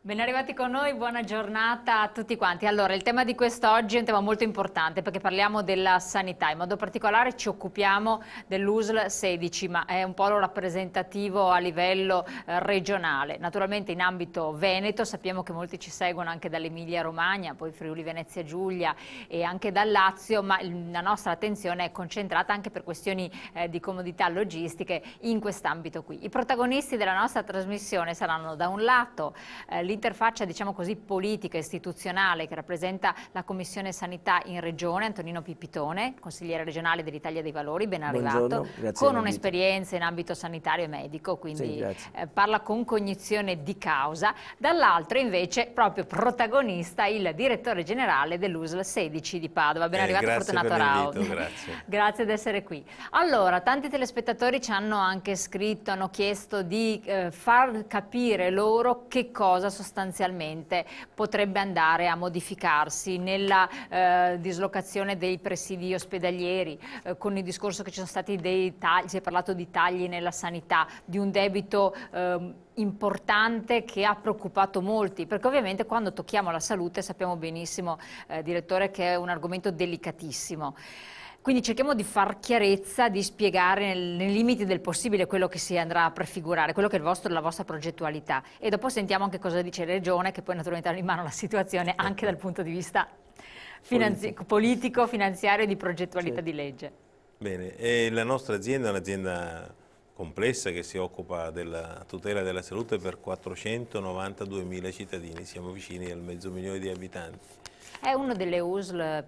Ben arrivati con noi, buona giornata a tutti quanti. Allora, il tema di quest'oggi è un tema molto importante perché parliamo della sanità, in modo particolare ci occupiamo dell'USL 16, ma è un po' lo rappresentativo a livello regionale. Naturalmente in ambito Veneto, sappiamo che molti ci seguono anche dall'Emilia Romagna, poi Friuli Venezia Giulia e anche dal Lazio, ma la nostra attenzione è concentrata anche per questioni di comodità logistiche in quest'ambito qui. I protagonisti della nostra trasmissione saranno da un lato l'interfaccia, diciamo così, politica e istituzionale che rappresenta la Commissione Sanità in Regione, Antonino Pipitone, consigliere regionale dell'Italia dei Valori, ben arrivato, con un'esperienza in ambito sanitario e medico, quindi parla con cognizione di causa. Dall'altro invece proprio protagonista il direttore generale dell'USL 16 di Padova, ben arrivato Fortunato Rao. Grazie. Grazie di essere qui. Allora, tanti telespettatori ci hanno anche scritto, hanno chiesto di far capire loro che cosa sostanzialmente potrebbe andare a modificarsi nella dislocazione dei presidi ospedalieri, con il discorso che ci sono stati dei tagli, si è parlato di tagli nella sanità, di un debito importante che ha preoccupato molti, perché ovviamente quando tocchiamo la salute sappiamo benissimo, direttore, che è un argomento delicatissimo. Quindi cerchiamo di far chiarezza, di spiegare nei limiti del possibile quello che si andrà a prefigurare, quello che è la vostra progettualità. E dopo sentiamo anche cosa dice la Regione, che poi naturalmente ha in mano la situazione anche dal punto di vista politico, finanziario e di progettualità di legge. Bene, e la nostra azienda è un'azienda complessa che si occupa della tutela della salute per 492.000 cittadini, siamo vicini al 500.000 di abitanti. È una delle USL la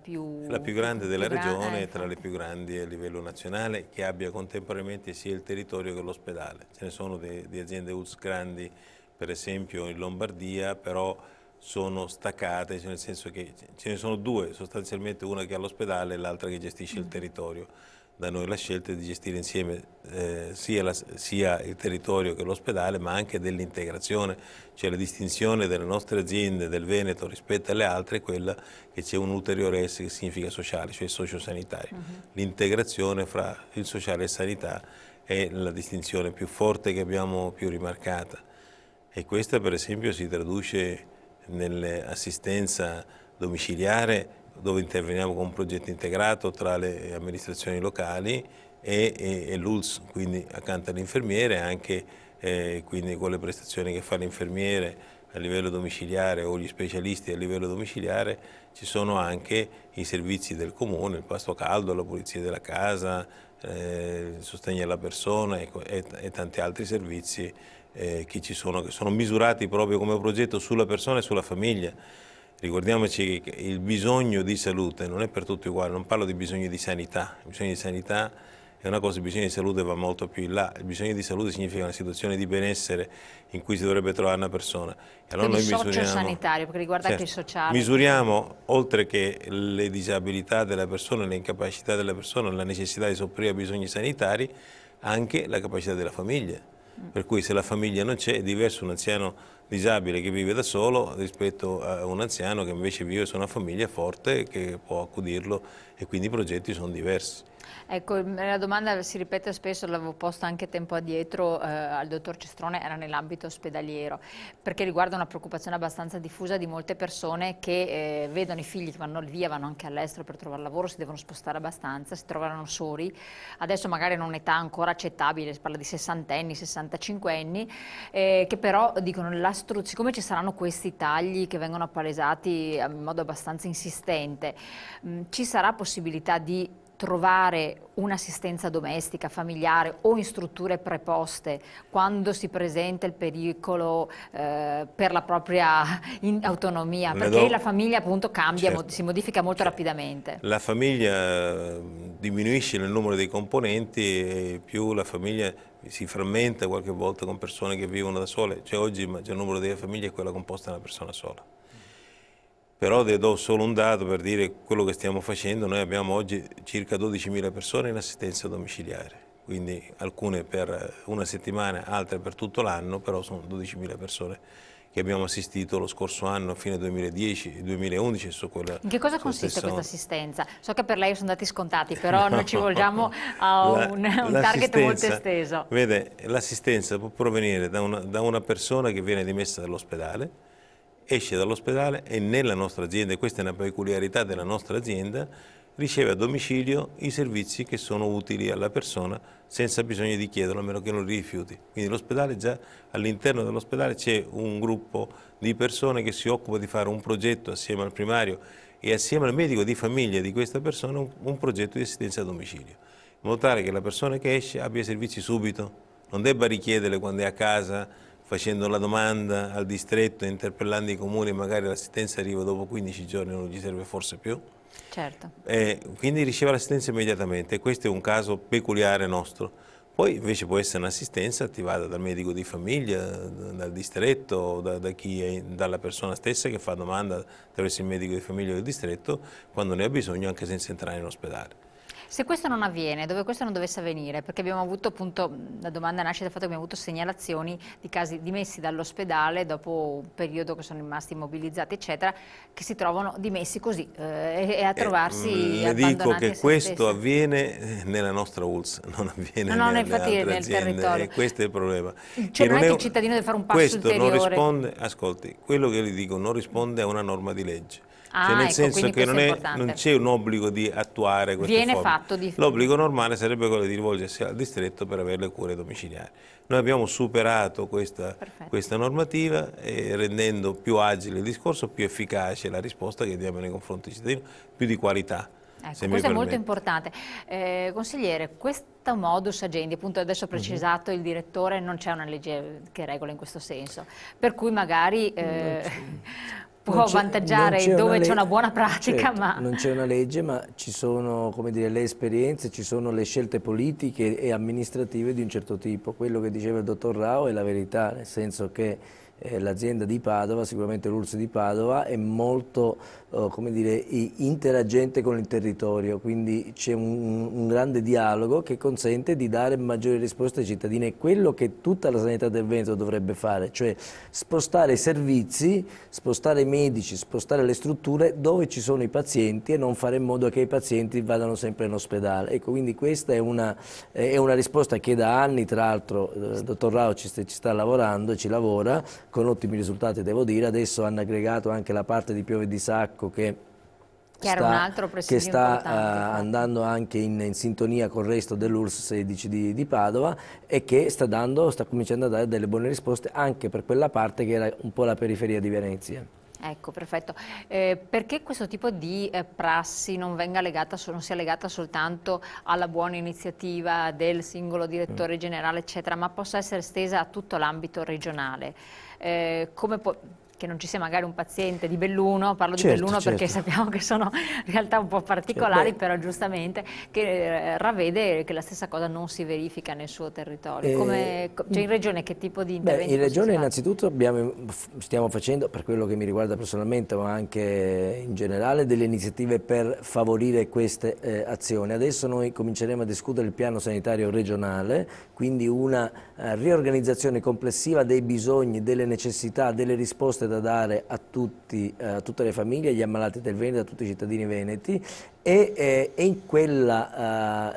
più grande della regione, tra le più grandi a livello nazionale, che abbia contemporaneamente sia il territorio che l'ospedale. Ce ne sono di aziende USL grandi, per esempio in Lombardia, però sono staccate, nel senso che ce ne sono due, sostanzialmente una che ha l'ospedale e l'altra che gestisce il territorio. Da noi la scelta è di gestire insieme sia il territorio che l'ospedale, ma anche dell'integrazione, cioè la distinzione delle nostre aziende del Veneto rispetto alle altre è quella che c'è un ulteriore S che significa sociale, cioè sociosanitario. L'integrazione fra il sociale e la sanità è la distinzione più forte che abbiamo più rimarcata, e questa per esempio si traduce nell'assistenza domiciliare, dove interveniamo con un progetto integrato tra le amministrazioni locali e l'ULSS, quindi accanto all'infermiere anche quindi con le prestazioni che fa l'infermiere a livello domiciliare o gli specialisti a livello domiciliare. Ci sono anche i servizi del comune, il pasto caldo, la pulizia della casa, il sostegno alla persona e tanti altri servizi che ci sono, che sono misurati proprio come progetto sulla persona e sulla famiglia. Ricordiamoci che il bisogno di salute non è per tutti uguale, non parlo di bisogno di sanità, il bisogno di sanità è una cosa, il bisogno di salute va molto più in là, il bisogno di salute significa una situazione di benessere in cui si dovrebbe trovare una persona. E allora quindi noi socio-sanitario, perché riguarda anche il sociale. Misuriamo, oltre che le disabilità della persona, le incapacità della persona, la necessità di sopperire a bisogni sanitari, anche la capacità della famiglia. Per cui se la famiglia non c'è è diverso un anziano disabile che vive da solo rispetto a un anziano che invece vive su una famiglia forte che può accudirlo, e quindi i progetti sono diversi. Ecco, la domanda si ripete spesso, l'avevo posta anche tempo addietro al dottor Cestrone, era nell'ambito ospedaliero, perché riguarda una preoccupazione abbastanza diffusa di molte persone che vedono i figli che vanno via, vanno anche all'estero per trovare lavoro, si devono spostare abbastanza, si trovano soli, adesso magari in un'età ancora accettabile, si parla di 60enni, 65enni, che però dicono, siccome ci saranno questi tagli che vengono appalesati in modo abbastanza insistente, ci sarà possibilità di trovare un'assistenza domestica, familiare o in strutture preposte quando si presenta il pericolo per la propria autonomia, perché la famiglia appunto cambia, certo, si modifica molto rapidamente. La famiglia diminuisce nel numero dei componenti e più la famiglia si frammenta qualche volta con persone che vivono da sole, cioè oggi il maggior numero delle famiglie è quella composta da una persona sola. Però le do solo un dato per dire quello che stiamo facendo. Noi abbiamo oggi circa 12.000 persone in assistenza domiciliare, quindi alcune per una settimana, altre per tutto l'anno, però sono 12.000 persone che abbiamo assistito lo scorso anno, a fine 2010 e 2011. In che cosa consiste questa assistenza? So che per lei sono dati scontati, però noi ci volgiamo a un target molto esteso. Vede, l'assistenza può provenire da una persona che viene dimessa dall'ospedale, esce dall'ospedale e nella nostra azienda, e questa è una peculiarità della nostra azienda, riceve a domicilio i servizi che sono utili alla persona senza bisogno di chiederlo, a meno che non li rifiuti. Quindi l'ospedale, già all'interno dell'ospedale c'è un gruppo di persone che si occupa di fare un progetto assieme al primario e assieme al medico di famiglia di questa persona, un progetto di assistenza a domicilio, in modo tale che la persona che esce abbia i servizi subito, non debba richiederle quando è a casa, facendo la domanda al distretto, interpellando i comuni, magari l'assistenza arriva dopo 15 giorni e non gli serve forse più. Certo. Quindi riceve l'assistenza immediatamente, questo è un caso peculiare nostro. Poi invece può essere un'assistenza attivata dal medico di famiglia, dal distretto, dalla persona stessa che fa domanda attraverso il medico di famiglia del distretto, quando ne ha bisogno, anche senza entrare in ospedale. Se questo non avviene, dove questo non dovesse avvenire, perché abbiamo avuto appunto, la domanda nasce dal fatto che abbiamo avuto segnalazioni di casi dimessi dall'ospedale dopo un periodo che sono rimasti immobilizzati eccetera, che si trovano dimessi così e a trovarsi le dico che questo stessi. avviene nella nostra ULSS, non avviene nelle infatti altre nel aziende, territorio. E questo è il problema. Cioè non è che il cittadino deve fare un passo questo ulteriore. non risponde, ascolti, quello che le dico non risponde a una norma di legge. Cioè nel ecco, senso che non c'è un obbligo di attuare queste Viene forme. fatto L'obbligo normale sarebbe quello di rivolgersi al distretto per avere le cure domiciliari. Noi abbiamo superato questa normativa rendendo più agile il discorso, più efficace la risposta che diamo nei confronti dei cittadini, più di qualità. Ecco, questo è molto importante. Consigliere, questo modus agendi, appunto adesso precisato il direttore, non c'è una legge che regola in questo senso, per cui magari può avvantaggiare dove c'è una buona pratica, certo, ma... non c'è una legge, ma ci sono, come dire, le esperienze, ci sono le scelte politiche e amministrative di un certo tipo. Quello che diceva il dottor Rao è la verità, nel senso che l'azienda di Padova, sicuramente l'ULSS di Padova, è molto come dire, interagente con il territorio, quindi c'è un grande dialogo che consente di dare maggiori risposte ai cittadini. È quello che tutta la sanità del Veneto dovrebbe fare, cioè spostare i servizi, spostare i medici, spostare le strutture dove ci sono i pazienti e non fare in modo che i pazienti vadano sempre in ospedale. Ecco, quindi questa è una risposta che da anni, tra l'altro, il dottor Rao ci sta lavorando, ci lavora, con ottimi risultati devo dire. Adesso hanno aggregato anche la parte di Piove di Sacco che sta andando anche in sintonia col resto dell'ULSS 16 di Padova e che sta cominciando a dare delle buone risposte anche per quella parte che era un po' la periferia di Venezia. Ecco, perfetto. Perché questo tipo di prassi non sia legata soltanto alla buona iniziativa del singolo direttore generale, eccetera, ma possa essere estesa a tutto l'ambito regionale? Che non ci sia magari un paziente di Belluno, parlo di Belluno perché sappiamo che sono realtà un po' particolari, però giustamente, che ravvede che la stessa cosa non si verifica nel suo territorio. Cioè in Regione che tipo di interventi? In Regione innanzitutto stiamo facendo, per quello che mi riguarda personalmente, ma anche in generale, delle iniziative per favorire queste azioni. Adesso noi cominceremo a discutere il piano sanitario regionale, quindi una riorganizzazione complessiva dei bisogni, delle necessità, delle risposte da dare a tutte le famiglie, agli ammalati del Veneto, a tutti i cittadini veneti e in quella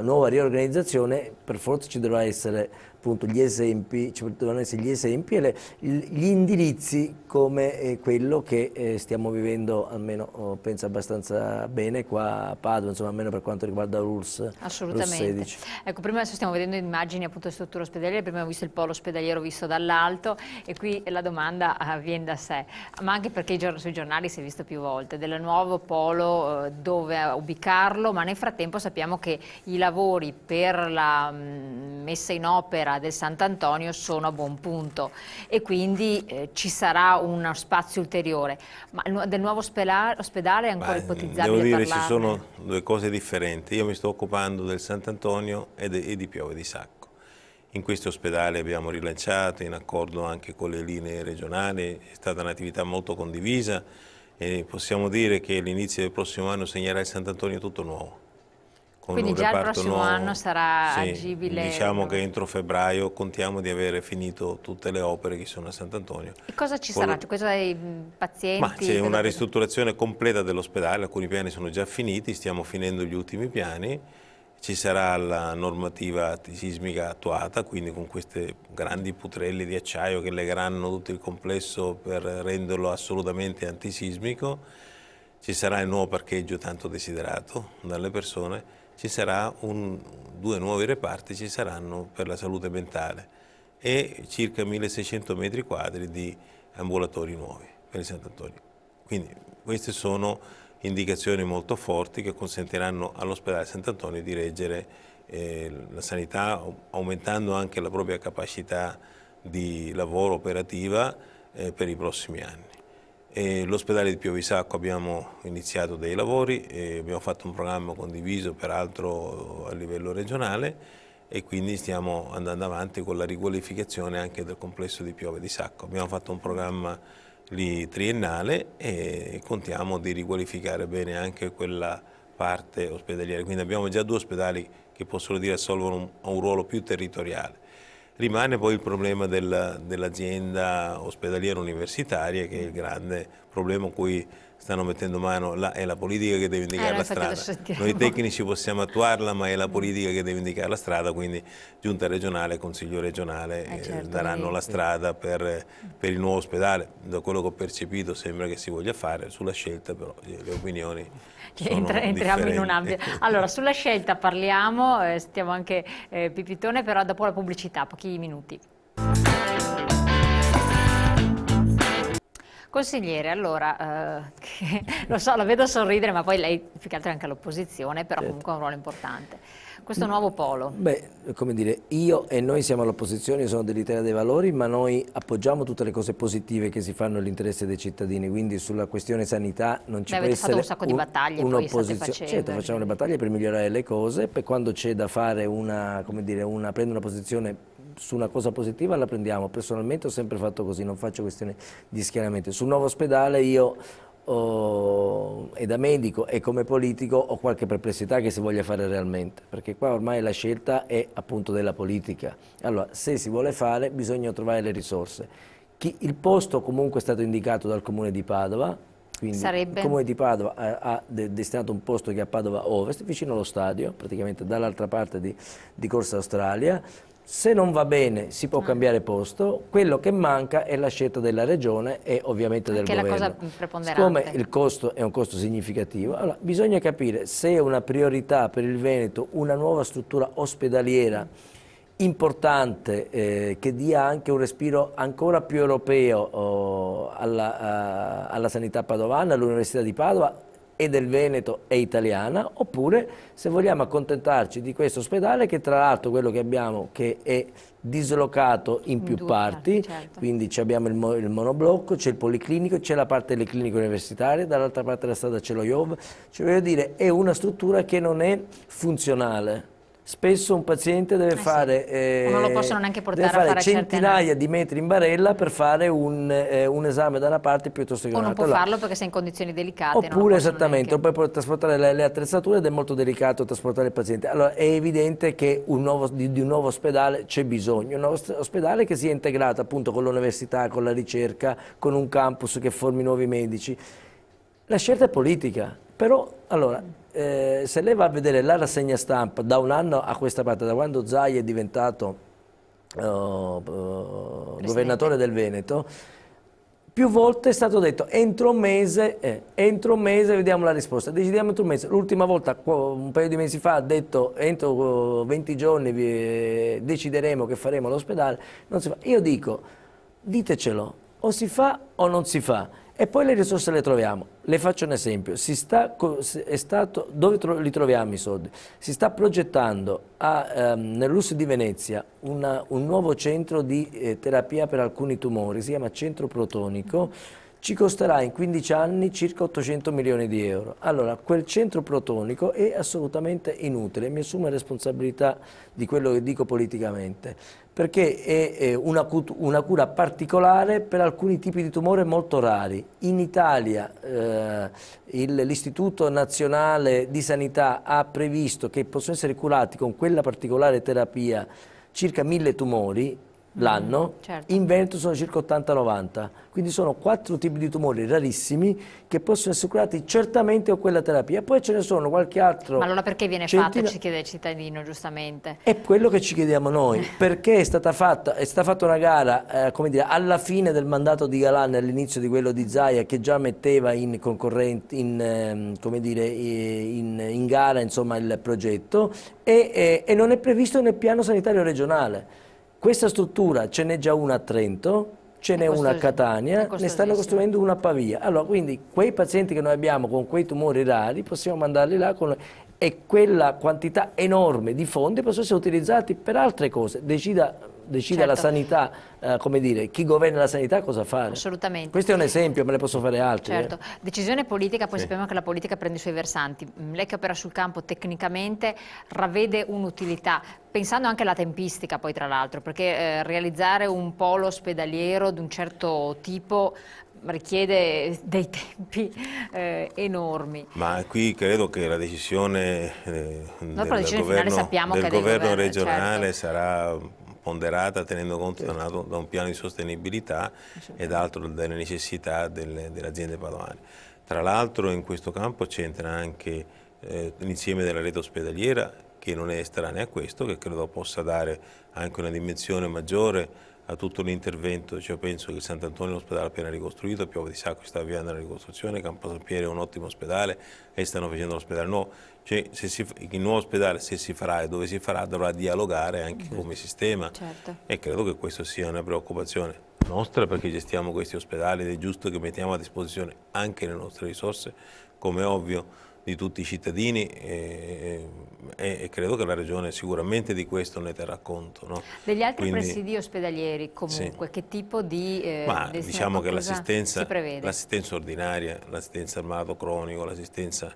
nuova riorganizzazione per forza ci dovrà essere appunto gli esempi e gli indirizzi come quello che stiamo vivendo, almeno penso abbastanza bene qua a Padova, insomma almeno per quanto riguarda l'ULSS 16. Ecco, prima adesso stiamo vedendo immagini appunto di strutture ospedaliere, prima abbiamo visto il polo ospedaliero visto dall'alto e qui la domanda viene da sé, ma anche perché sui giornali si è visto più volte, del nuovo polo dove ubicarlo, ma nel frattempo sappiamo che i lavori per la messa in opera del Sant'Antonio sono a buon punto e quindi ci sarà uno spazio ulteriore, ma del nuovo ospedale è ancora ipotizzabile devo dire parlarne? Ci sono due cose differenti. Io mi sto occupando del Sant'Antonio e di Piove di Sacco. In questi ospedali abbiamo rilanciato in accordo anche con le linee regionali, è stata un'attività molto condivisa e possiamo dire che l'inizio del prossimo anno segnerà il Sant'Antonio tutto nuovo. Quindi già il prossimo anno sarà agibile? Diciamo che entro febbraio contiamo di avere finito tutte le opere che sono a Sant'Antonio. E cosa ci sarà? Cosa ai pazienti? C'è una ristrutturazione completa dell'ospedale, alcuni piani sono già finiti, stiamo finendo gli ultimi piani. ci sarà la normativa antisismica attuata, quindi con queste grandi putrelli di acciaio che legheranno tutto il complesso per renderlo assolutamente antisismico, ci sarà il nuovo parcheggio tanto desiderato dalle persone, ci sarà due nuovi reparti ci saranno per la salute mentale e circa 1600 metri quadri di ambulatori nuovi per il Sant'Antonio. Quindi queste sono indicazioni molto forti che consentiranno all'ospedale Sant'Antonio di reggere la sanità, aumentando anche la propria capacità di lavoro operativa per i prossimi anni. L'ospedale di Piovisacco abbiamo iniziato dei lavori, abbiamo fatto un programma condiviso peraltro a livello regionale e quindi stiamo andando avanti con la riqualificazione anche del complesso di Piove di Sacco. Abbiamo fatto un programma lì triennale e contiamo di riqualificare bene anche quella parte ospedaliera, quindi abbiamo già due ospedali che possono dire assolvono un ruolo più territoriale. Rimane poi il problema dell'azienda ospedaliera universitaria, che è il grande problema a cui stanno mettendo mano, è la politica che deve indicare la strada. Noi tecnici possiamo attuarla, ma è la politica che deve indicare la strada, quindi Giunta regionale e Consiglio regionale certo, daranno la strada per il nuovo ospedale. Da quello che ho percepito sembra che si voglia fare, sulla scelta però le opinioni sono entriamo in un ambito. Allora, sulla scelta parliamo, sentiamo anche Pipitone, però dopo la pubblicità, pochi minuti. Consigliere, allora, lo so, la vedo sorridere, ma poi lei più che altro è anche all'opposizione, però comunque ha un ruolo importante. Questo nuovo polo. Beh, come dire, io e noi siamo all'opposizione, io sono dell'Italia dei Valori, ma noi appoggiamo tutte le cose positive che si fanno nell'interesse dei cittadini, quindi sulla questione sanità non ci può essere fatto un sacco di battaglie, poi state facendo. Certo, facciamo le battaglie per migliorare le cose, per quando c'è da fare prendere una posizione su una cosa positiva la prendiamo. Personalmente ho sempre fatto così, non faccio questione di schieramento. Sul nuovo ospedale io e da medico e come politico ho qualche perplessità che si voglia fare realmente, perché qua ormai la scelta è appunto della politica. Allora, se si vuole fare bisogna trovare le risorse. Il posto comunque è stato indicato dal Comune di Padova, quindi il Comune di Padova ha destinato un posto che è a Padova Ovest, vicino allo stadio, praticamente dall'altra parte di Corsa Australia. Se non va bene si può cambiare posto, quello che manca è la scelta della regione e ovviamente del governo. Che è la cosa preponderante. Siccome il costo è un costo significativo, allora bisogna capire se è una priorità per il Veneto una nuova struttura ospedaliera importante che dia anche un respiro ancora più europeo alla sanità padovana, all'Università di Padova e del Veneto e italiana, oppure se vogliamo accontentarci di questo ospedale che tra l'altro quello che abbiamo che è dislocato in più parti, certo. Quindi abbiamo il monoblocco, c'è il policlinico, c'è la parte delle cliniche universitarie, dall'altra parte della strada c'è lo IOV, cioè voglio dire è una struttura che non è funzionale. Spesso un paziente deve fare, non lo possono neanche portare a fare centinaia di metri in barella per fare un esame da una parte piuttosto che da un'altra. O non può farlo perché sei in condizioni delicate. Oppure esattamente, poi può trasportare le attrezzature ed è molto delicato trasportare il paziente. Allora è evidente che di un nuovo ospedale c'è bisogno, un nuovo ospedale che sia integrato appunto con l'università, con la ricerca, con un campus che formi nuovi medici. La scelta è politica, però allora se lei va a vedere la rassegna stampa da un anno a questa parte, da quando Zaia è diventato governatore del Veneto, più volte è stato detto entro un mese vediamo la risposta, decidiamo entro un mese. L'ultima volta, un paio di mesi fa, ha detto entro 20 giorni decideremo che faremo l'ospedale, non si fa. Io dico, ditecelo, o si fa o non si fa. E poi le risorse le troviamo. Le faccio un esempio. Dove li troviamo i soldi? Si sta progettando nell'ULSS di Venezia un nuovo centro di terapia per alcuni tumori, si chiama Centro Protonico, ci costerà in 15 anni circa 800 milioni di euro. Allora, quel centro protonico è assolutamente inutile, mi assumo la responsabilità di quello che dico politicamente, perché è una cura particolare per alcuni tipi di tumore molto rari. In Italia l'Istituto Nazionale di Sanità ha previsto che possono essere curati con quella particolare terapia circa 1000 tumori, l'anno, certo. in Veneto sono circa 80-90, quindi sono 4 tipi di tumori rarissimi che possono essere curati certamente con quella terapia. Poi ce ne sono qualche altro. Ma allora perché viene fatta, ci chiede il cittadino giustamente? È quello che ci chiediamo noi, perché è stata fatta una gara come dire, alla fine del mandato di Galan e all'inizio di quello di Zaia, che già metteva in gara insomma, il progetto, e non è previsto nel piano sanitario regionale. Questa struttura ce n'è già una a Trento, ce n'è una a Catania, ne stanno costruendo una a Pavia. Allora, quindi quei pazienti che noi abbiamo con quei tumori rari possiamo mandarli là e quella quantità enorme di fondi possono essere utilizzati per altre cose. Decida certo. la sanità, come dire, chi governa la sanità cosa fare. Assolutamente. Questo è un esempio, me ne posso fare altri. Certo. Decisione politica, poi sappiamo che la politica prende i suoi versanti. Lei che opera sul campo tecnicamente ravvede un'utilità, pensando anche alla tempistica poi tra l'altro, perché realizzare un polo ospedaliero di un certo tipo richiede dei tempi enormi. Ma qui credo che la decisione del governo regionale certo. sarà ponderata tenendo conto da un piano di sostenibilità e dall'altro delle necessità delle aziende padovane. Tra l'altro in questo campo c'entra anche l'insieme della rete ospedaliera, che non è estranea a questo, che credo possa dare anche una dimensione maggiore a tutto l'intervento. Cioè, penso che Sant'Antonio è un ospedale appena ricostruito, Piove di Sacco sta avviando la ricostruzione, Campo San Piero è un ottimo ospedale e stanno facendo l'ospedale nuovo. Cioè, il nuovo ospedale, se si farà e dove si farà, dovrà dialogare anche come sistema, certo. E credo che questo sia una preoccupazione nostra, perché gestiamo questi ospedali ed è giusto che mettiamo a disposizione anche le nostre risorse, come è ovvio, di tutti i cittadini, e credo che la Regione sicuramente di questo ne terrà conto. No? Degli altri presidi ospedalieri comunque, sì. Che tipo di... diciamo che l'assistenza ordinaria, l'assistenza al malato cronico, l'assistenza,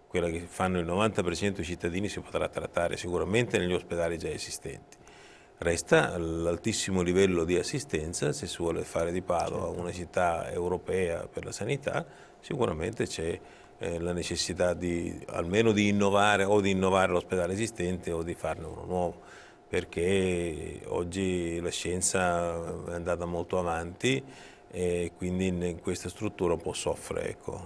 quella che fanno il 90% dei cittadini, si potrà trattare sicuramente negli ospedali già esistenti. Resta l'altissimo livello di assistenza, se si vuole fare di Padova una città europea per la sanità, sicuramente c'è la necessità almeno di innovare l'ospedale esistente o di farne uno nuovo, perché oggi la scienza è andata molto avanti e quindi in questa struttura un po' soffre, ecco,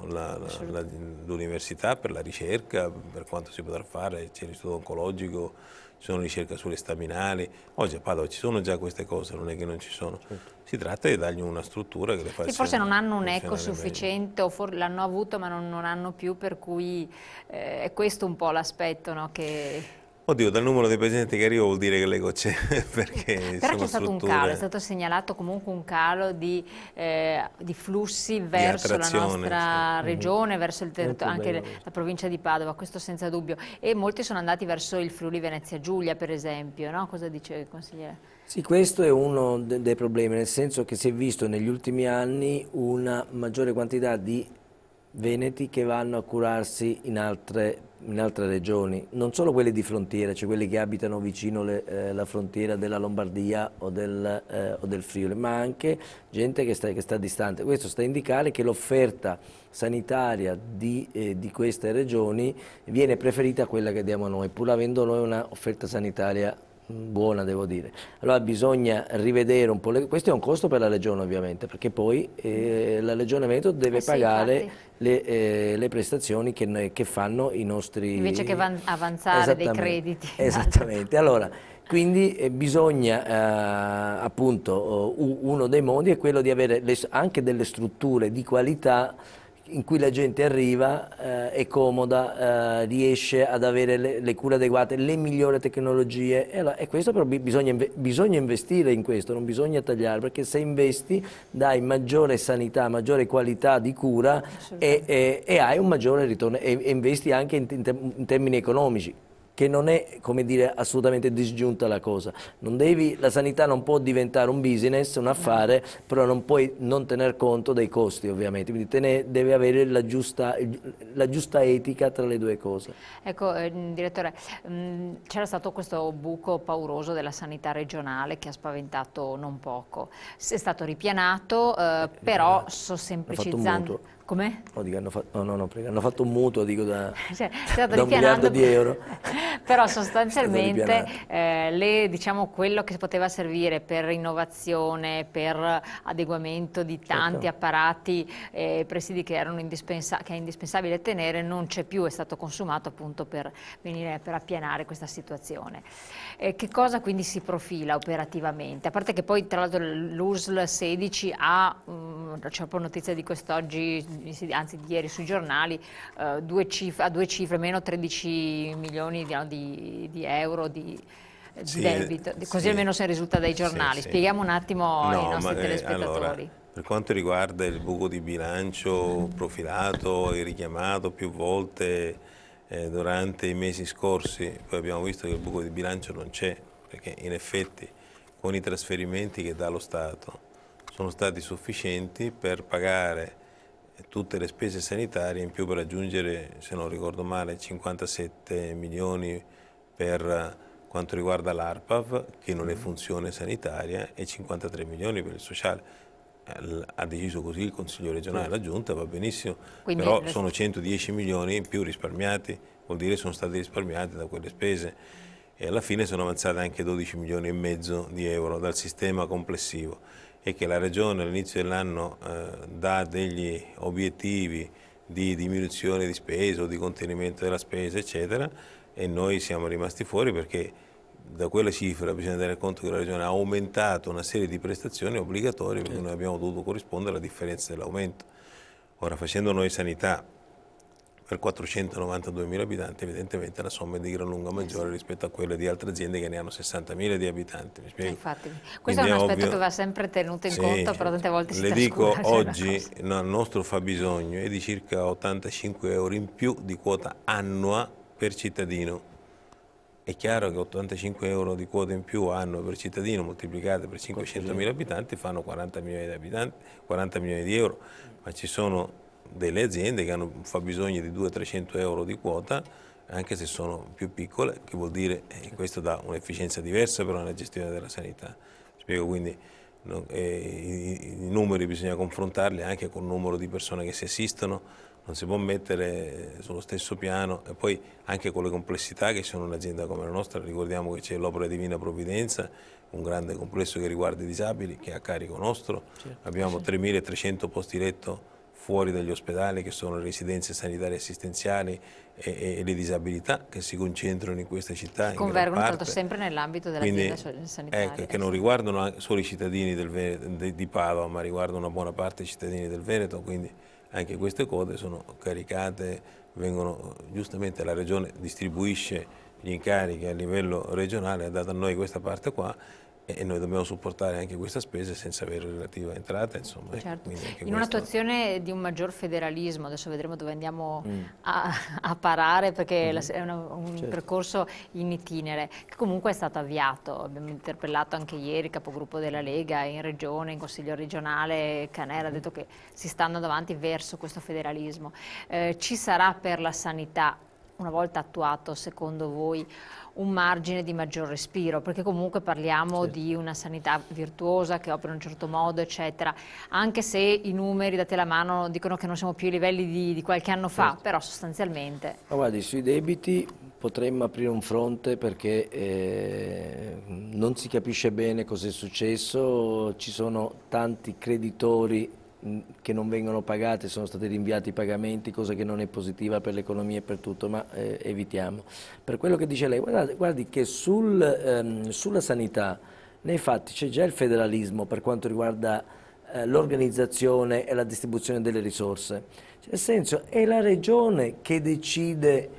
l'università per la ricerca, per quanto si potrà fare, c'è l'istituto oncologico, ci sono ricerche sulle staminali, oggi a Padova ci sono già queste cose, non è che non ci sono. Certo. Si tratta di dargli una struttura che le faccia. Sì, forse non hanno un eco sufficiente, o l'hanno avuto ma non hanno più, per cui è questo un po' l'aspetto, no, che... Oddio, dal numero dei pazienti che arriva vuol dire che l'eco c'è, perché però c'è stato un calo, è stato segnalato comunque un calo di flussi verso la nostra regione, verso il anche la provincia di Padova, questo senza dubbio, e molti sono andati verso il Friuli Venezia Giulia per esempio, no? Cosa dice il consigliere? Sì, questo è uno dei problemi, nel senso che si è visto negli ultimi anni una maggiore quantità di veneti che vanno a curarsi in altre regioni, non solo quelli di frontiera, cioè quelli che abitano vicino la frontiera della Lombardia o del Friuli, ma anche gente che sta distante. Questo sta a indicare che l'offerta sanitaria di queste regioni viene preferita a quella che diamo noi, pur avendo noi un'offerta sanitaria buona, devo dire. Allora bisogna rivedere un po', questo è un costo per la Regione ovviamente, perché poi la Regione Veneto deve pagare le prestazioni che fanno i nostri... Invece che avanzare dei crediti. Esattamente, allora quindi bisogna appunto, uno dei modi è quello di avere anche delle strutture di qualità in cui la gente arriva, è comoda, riesce ad avere le cure adeguate, le migliori tecnologie, e questo però bisogna investire in questo, non bisogna tagliare, perché se investi dai maggiore sanità, maggiore qualità di cura e hai un maggiore ritorno, e investi anche in termini economici, che non è, come dire, assolutamente disgiunta la cosa. La sanità non può diventare un business, un affare, però non puoi non tener conto dei costi ovviamente, quindi deve avere la giusta etica tra le due cose. Ecco, direttore, c'era stato questo buco pauroso della sanità regionale che ha spaventato non poco. È stato ripianato, però semplicizzando... Come? No, dico, hanno fatto un mutuo, dico, da Cioè, da €1 miliardo. Però sostanzialmente diciamo, quello che poteva servire per innovazione, per adeguamento di tanti Certo. apparati presidi che è indispensabile tenere, non c'è più, è stato consumato appunto per appianare questa situazione. Che cosa quindi si profila operativamente? A parte che poi tra l'altro l'USL 16 c'è proprio notizia di quest'oggi, anzi di ieri sui giornali, ha due cifre, meno 13 milioni di euro di debito, così almeno se risulta dai giornali. Spieghiamo un attimo ai nostri telespettatori. Allora, per quanto riguarda il buco di bilancio profilato e richiamato più volte durante i mesi scorsi, poi abbiamo visto che il buco di bilancio non c'è, perché in effetti con i trasferimenti che dà lo Stato sono stati sufficienti per pagare tutte le spese sanitarie, in più per raggiungere, se non ricordo male, 57 milioni per quanto riguarda l'ARPAV, che non è funzione sanitaria, e 53 milioni per il sociale. Ha deciso così il Consiglio regionale, la Giunta, va benissimo, Quindi però sono 110 milioni in più risparmiati, vuol dire sono stati risparmiati da quelle spese, e alla fine sono avanzate anche 12 milioni e mezzo di euro dal sistema complessivo, e che la Regione all'inizio dell'anno dà degli obiettivi di diminuzione di spesa o di contenimento della spesa, eccetera, e noi siamo rimasti fuori perché da quella cifra bisogna tenere conto che la Regione ha aumentato una serie di prestazioni obbligatorie, perché noi abbiamo dovuto corrispondere alla differenza dell'aumento. Ora, facendo noi sanità per 492.000 abitanti, evidentemente la somma è di gran lunga maggiore rispetto a quella di altre aziende che ne hanno 60.000 di abitanti. Mi spiego? Infatti, questo è un aspetto che va sempre tenuto in conto, però tante volte si trascura. Le dico, oggi il nostro fabbisogno è di circa 85 euro in più di quota annua per cittadino. È chiaro che 85 euro di quota in più annua per cittadino moltiplicate per 500.000 abitanti fanno 40 milioni di abitanti, 40 milioni di euro, ma ci sono delle aziende che hanno un fabbisogno di 200-300 euro di quota, anche se sono più piccole, che vuol dire che questo dà un'efficienza diversa però nella gestione della sanità. Spiego, quindi i numeri bisogna confrontarli anche con il numero di persone che si assistono, non si può mettere sullo stesso piano, e poi anche con le complessità che sono un'azienda come la nostra. Ricordiamo che c'è l'Opera Divina Provvidenza, un grande complesso che riguarda i disabili, che è a carico nostro, abbiamo 3.300 posti letto fuori dagli ospedali, che sono le residenze sanitarie assistenziali e le disabilità che si concentrano in questa città. Si convergono tra l'altro sempre nell'ambito dell'azienda sanitaria. Ecco, che non riguardano solo i cittadini di Padova, ma riguardano una buona parte dei cittadini del Veneto, quindi anche queste quote sono caricate, giustamente la Regione distribuisce gli incarichi a livello regionale, ha dato a noi questa parte qua, e noi dobbiamo supportare anche questa spesa senza avere relativa entrata, insomma. Certo. In un'attuazione di un maggior federalismo, adesso vedremo dove andiamo a parare, perché è un percorso in itinere, che comunque è stato avviato. Abbiamo interpellato anche ieri il capogruppo della Lega in Regione, in Consiglio regionale, Canera ha detto che si sta andando avanti verso questo federalismo. Ci sarà per la sanità, una volta attuato, secondo voi, un margine di maggior respiro, perché comunque parliamo di una sanità virtuosa che opera in un certo modo, eccetera, anche se i numeri dati alla mano dicono che non siamo più ai livelli di qualche anno fa, però sostanzialmente... Ma guardi, sui debiti potremmo aprire un fronte, perché non si capisce bene cosa è successo, ci sono tanti creditori che non vengono pagati, sono stati rinviati i pagamenti, cosa che non è positiva per l'economia e per tutto, ma evitiamo. Per quello che dice lei, guardi che sulla sanità, nei fatti c'è già il federalismo per quanto riguarda l'organizzazione e la distribuzione delle risorse. Nel senso, è la Regione che decide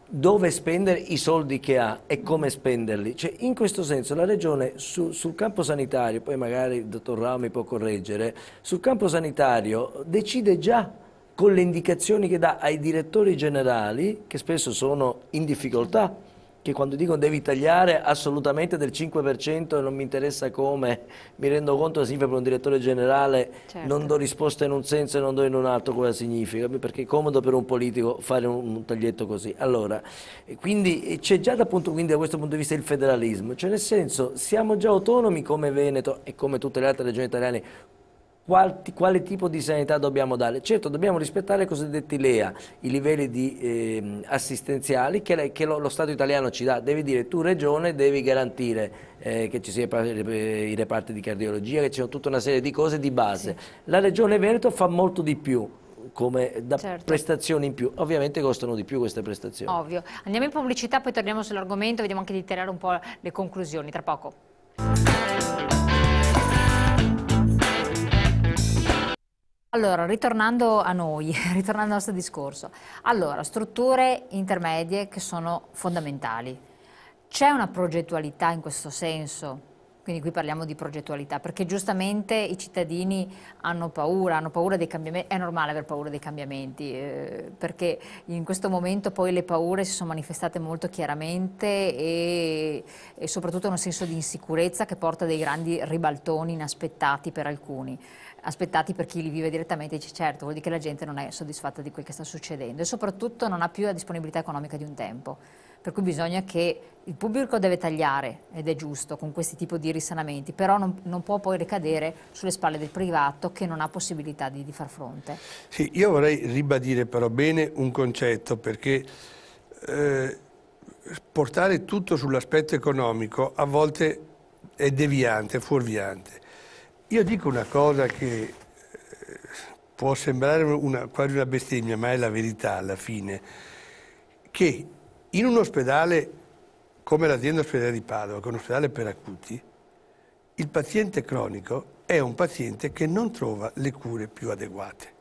dove spendere i soldi che ha e come spenderli. Cioè, in questo senso la Regione sul campo sanitario, poi magari il dottor Rao mi può correggere, sul campo sanitario decide già con le indicazioni che dà ai direttori generali, che spesso sono in difficoltà, che quando dicono devi tagliare assolutamente del 5% e non mi interessa come, mi rendo conto che significa per un direttore generale non do risposta in un senso e non do in un altro cosa significa, perché è comodo per un politico fare un taglietto così. Allora, quindi c'è già da questo punto di vista il federalismo, cioè nel senso siamo già autonomi come Veneto e come tutte le altre regioni italiane quale tipo di sanità dobbiamo dare. Certo, dobbiamo rispettare i cosiddetti LEA, i livelli assistenziali che lo Stato italiano ci dà. Devi dire, tu regione devi garantire che ci sia i reparti di cardiologia, che ci sia tutta una serie di cose di base. Sì. La regione Veneto fa molto di più, come da prestazioni in più, ovviamente costano di più queste prestazioni. Ovvio. Andiamo in pubblicità, poi torniamo sull'argomento, vediamo anche di tirare un po' le conclusioni, tra poco. Allora, ritornando a noi, ritornando al nostro discorso, allora, strutture intermedie che sono fondamentali. C'è una progettualità in questo senso? Quindi qui parliamo di progettualità, perché giustamente i cittadini hanno paura dei cambiamenti, è normale aver paura dei cambiamenti, perché in questo momento poi le paure si sono manifestate molto chiaramente e soprattutto un senso di insicurezza che porta a dei grandi ribaltoni inaspettati per alcuni. Aspettati per chi li vive direttamente, dice certo, vuol dire che la gente non è soddisfatta di quel che sta succedendo e soprattutto non ha più la disponibilità economica di un tempo. Per cui bisogna che il pubblico deve tagliare, ed è giusto, con questi tipi di risanamenti, però non può poi ricadere sulle spalle del privato che non ha possibilità di far fronte. Sì, io vorrei ribadire però bene un concetto, perché portare tutto sull'aspetto economico a volte è deviante, è fuorviante. Io dico una cosa che può sembrare quasi una bestemmia, ma è la verità alla fine, che in un ospedale come l'azienda ospedaliera di Padova, che è un ospedale per acuti, il paziente cronico è un paziente che non trova le cure più adeguate.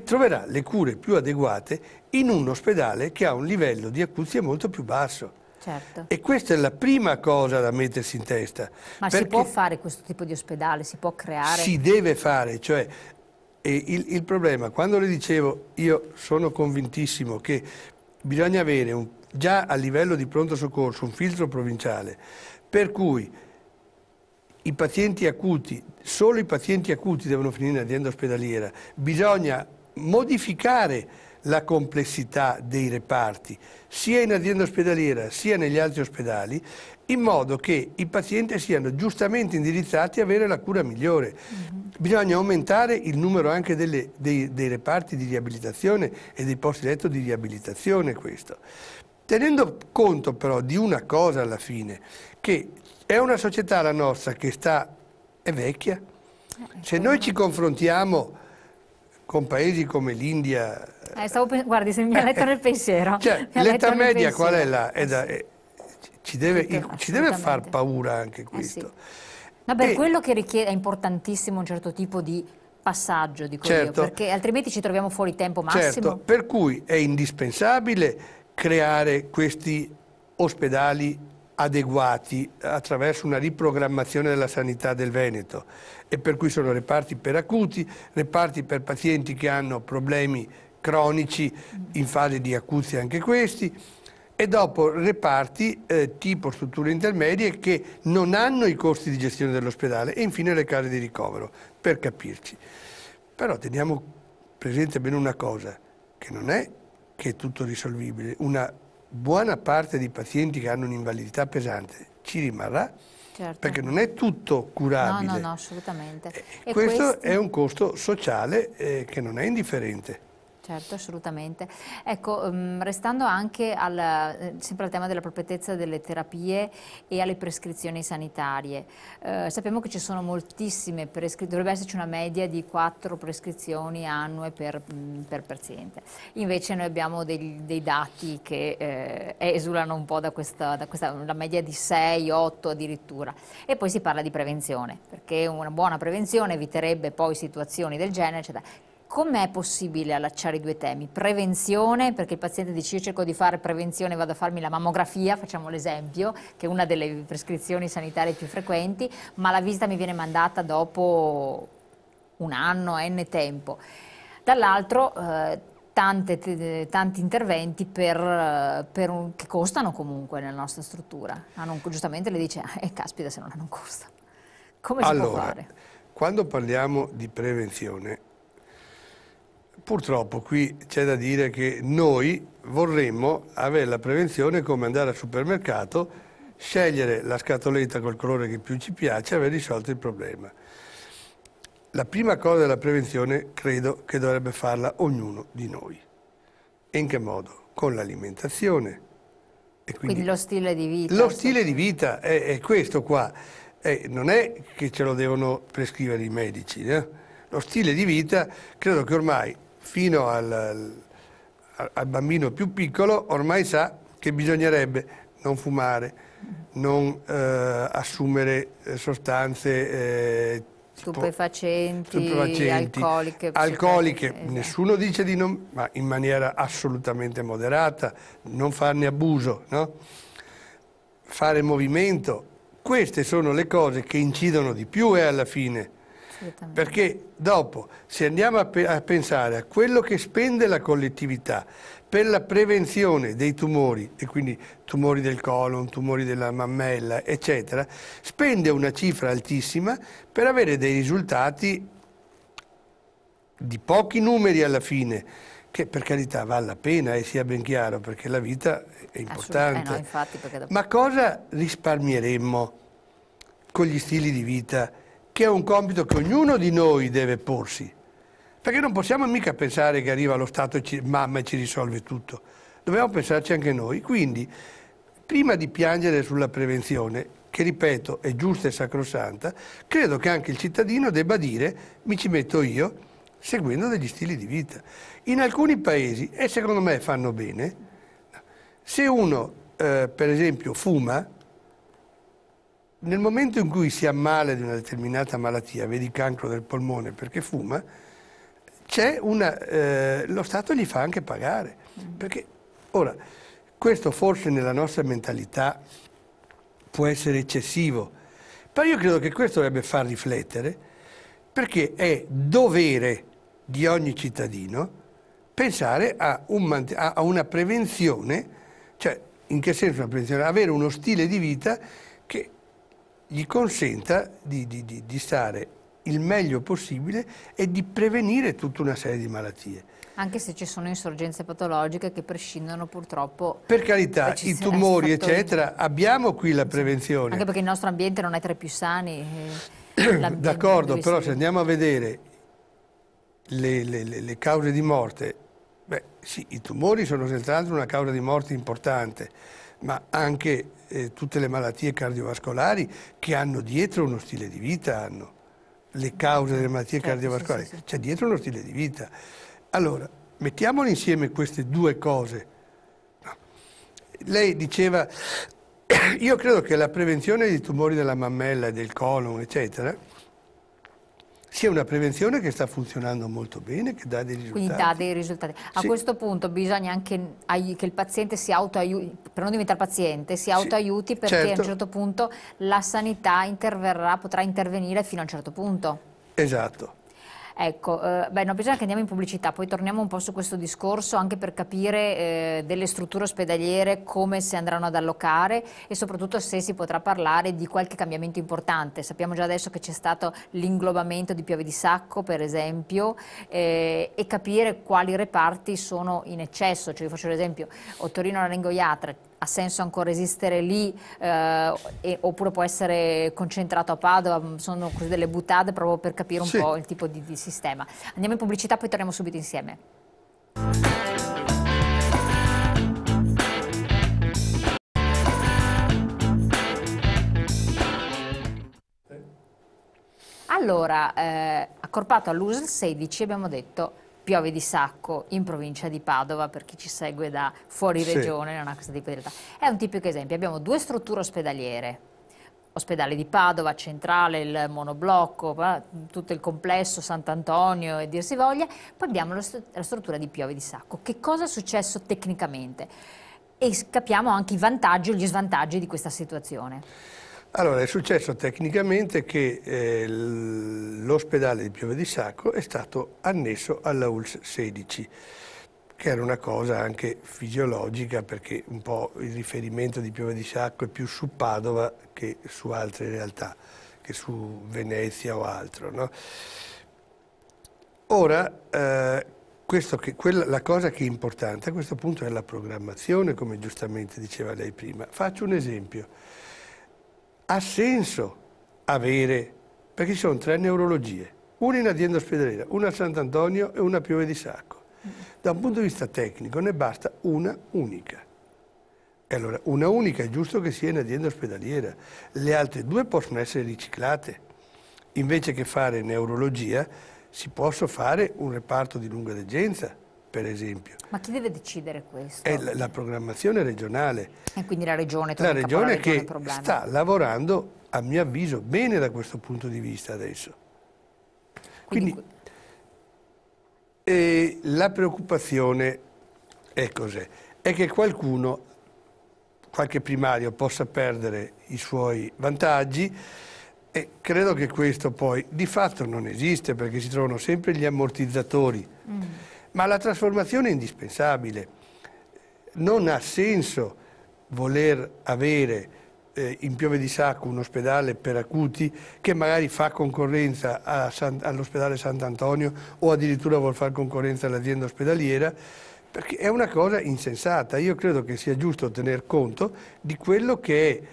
Troverà le cure più adeguate in un ospedale che ha un livello di acuzie molto più basso. Certo. E questa è la prima cosa da mettersi in testa. Ma si può fare questo tipo di ospedale? Si può creare? Si deve fare, cioè il problema, quando le dicevo, io sono convintissimo che bisogna avere già a livello di pronto soccorso un filtro provinciale, per cui i pazienti acuti, solo i pazienti acuti devono finire in azienda ospedaliera, bisogna modificare la complessità dei reparti, sia in azienda ospedaliera sia negli altri ospedali, in modo che i pazienti siano giustamente indirizzati a avere la cura migliore. Bisogna aumentare il numero anche dei reparti di riabilitazione e dei posti letto di riabilitazione, questo. Tenendo conto però di una cosa alla fine, che è una società la nostra che è vecchia. Se noi ci confrontiamo con paesi come l'India... guardi, se mi ha letto nel pensiero. Cioè, l'età media qual è? Ci deve far paura anche questo. Sì. Ma per quello che richiede è importantissimo un certo tipo di passaggio, dico certo, io, perché altrimenti ci troviamo fuori tempo massimo. Certo, per cui è indispensabile creare questi ospedali adeguati attraverso una riprogrammazione della sanità del Veneto, e per cui sono reparti per acuti, reparti per pazienti che hanno problemi cronici in fase di acuzia anche questi, e dopo reparti tipo strutture intermedie che non hanno i costi di gestione dell'ospedale, e infine le case di ricovero, per capirci. Però teniamo presente bene una cosa, che non è che è tutto risolvibile. Una buona parte dei pazienti che hanno un'invalidità pesante ci rimarrà, certo, perché non è tutto curabile. No, assolutamente. E questo è un costo sociale che non è indifferente. Certo, assolutamente. Ecco, restando anche sempre al tema della appropriatezza delle terapie e alle prescrizioni sanitarie, sappiamo che ci sono moltissime prescrizioni, dovrebbe esserci una media di 4 prescrizioni annue per paziente. Invece noi abbiamo dei dati che esulano un po' da questa la media di 6, 8 addirittura. E poi si parla di prevenzione, perché una buona prevenzione eviterebbe poi situazioni del genere, eccetera. Com'è possibile allacciare i due temi? Prevenzione, perché il paziente dice io cerco di fare prevenzione, vado a farmi la mammografia, facciamo l'esempio, che è una delle prescrizioni sanitarie più frequenti, ma la visita mi viene mandata dopo un anno, n tempo. Dall'altro tanti interventi che costano comunque nella nostra struttura. Giustamente le dice, caspita se non costa. Come si può fare? Quando parliamo di prevenzione, purtroppo qui c'è da dire che noi vorremmo avere la prevenzione come andare al supermercato, scegliere la scatoletta col colore che più ci piace e aver risolto il problema. la prima cosa della prevenzione credo che dovrebbe farla ognuno di noi. E in che modo? Con l'alimentazione. E quindi lo stile di vita. Lo stile di vita è questo qua. Non è che ce lo devono prescrivere i medici. Lo stile di vita credo che ormai fino al bambino più piccolo ormai sa che bisognerebbe non fumare, non assumere sostanze stupefacenti, alcoliche, nessuno dice di non, ma in maniera assolutamente moderata, non farne abuso, no? Fare movimento, queste sono le cose che incidono di più alla fine, perché dopo se andiamo a pensare a quello che spende la collettività per la prevenzione dei tumori, e quindi tumori del colon, tumori della mammella, eccetera, spende una cifra altissima per avere dei risultati di pochi numeri alla fine, che per carità vale la pena e sia ben chiaro, perché la vita è importante. No, infatti, perché Ma cosa risparmieremmo con gli stili di vita, che è un compito che ognuno di noi deve porsi? Perché non possiamo mica pensare che arriva lo Stato e mamma e ci risolve tutto. Dobbiamo pensarci anche noi. Quindi, prima di piangere sulla prevenzione, che ripeto è giusta e sacrosanta, credo che anche il cittadino debba dire mi ci metto io, seguendo degli stili di vita. In alcuni paesi, e secondo me fanno bene, se uno per esempio fuma, nel momento in cui si ammala di una determinata malattia, vedi cancro del polmone perché fuma, lo Stato gli fa anche pagare. Perché ora, questo forse nella nostra mentalità può essere eccessivo, però io credo che questo dovrebbe far riflettere, perché è dovere di ogni cittadino pensare a una prevenzione, cioè in che senso una prevenzione? Avere uno stile di vita che gli consenta di stare il meglio possibile e di prevenire tutta una serie di malattie. Anche se ci sono insorgenze patologiche che prescindono purtroppo... Per carità, i tumori eccetera, abbiamo qui la prevenzione. Anche perché il nostro ambiente non è tra i più sani. D'accordo, però se andiamo a vedere le cause di morte, beh sì, i tumori sono senz'altro una causa di morte importante, ma anche tutte le malattie cardiovascolari che hanno dietro uno stile di vita, hanno le cause delle malattie cardiovascolari, sì. C'è dietro uno stile di vita. Allora, mettiamole insieme queste due cose. No. Lei diceva, io credo che la prevenzione dei tumori della mammella e del colon, eccetera, sia una prevenzione che sta funzionando molto bene, che dà dei risultati. Quindi dà dei risultati. A questo punto bisogna anche che il paziente si autoaiuti, per non diventare paziente, si autoaiuti, perché a un certo punto la sanità potrà intervenire fino a un certo punto. Esatto. Ecco, no, bisogna che andiamo in pubblicità, poi torniamo un po' su questo discorso anche per capire delle strutture ospedaliere come si andranno ad allocare e soprattutto se si potrà parlare di qualche cambiamento importante. Sappiamo già adesso che c'è stato l'inglobamento di Pieve di Sacco, per esempio, e capire quali reparti sono in eccesso. Cioè, io faccio l'esempio, otorino-laringoiatra, ha senso ancora esistere lì oppure può essere concentrato a Padova? Sono così delle buttate proprio per capire un po' il tipo di sistema. Andiamo in pubblicità, poi torniamo subito insieme. Allora, accorpato all'USL 16 abbiamo detto Piove di Sacco in provincia di Padova, per chi ci segue da fuori regione, non ha questa tipo di realtà. È un tipico esempio, abbiamo due strutture ospedaliere, ospedale di Padova, centrale, il monoblocco, tutto il complesso Sant'Antonio e dir si voglia, poi abbiamo la struttura di Piove di Sacco. Che cosa è successo tecnicamente? E capiamo anche i vantaggi o gli svantaggi di questa situazione. Allora, è successo tecnicamente che l'ospedale di Piove di Sacco è stato annesso alla ULSS 16, che era una cosa anche fisiologica, perché un po' il riferimento di Piove di Sacco è più su Padova che su altre realtà, che su Venezia o altro, no? Ora, la cosa che è importante a questo punto è la programmazione, come giustamente diceva lei prima. Faccio un esempio. Ha senso avere, perché ci sono 3 neurologie, una in azienda ospedaliera, una a Sant'Antonio e una a Pieve di Sacco. Da un punto di vista tecnico ne basta una unica. E allora una unica è giusto che sia in azienda ospedaliera, le altre due possono essere riciclate. Invece che fare neurologia si possa fare un reparto di lunga degenza, per esempio. Ma chi deve decidere questo? È la programmazione regionale. E quindi la regione, La regione che sta lavorando, a mio avviso, bene da questo punto di vista adesso. Quindi la preoccupazione è cos'è? È che qualcuno, qualche primario, possa perdere i suoi vantaggi, e credo che questo poi di fatto non esiste, perché si trovano sempre gli ammortizzatori. Ma la trasformazione è indispensabile. Non ha senso voler avere in Pieve di Sacco un ospedale per acuti che magari fa concorrenza all'ospedale Sant'Antonio o addirittura vuol fare concorrenza all'azienda ospedaliera, perché è una cosa insensata. Io credo che sia giusto tener conto di quello che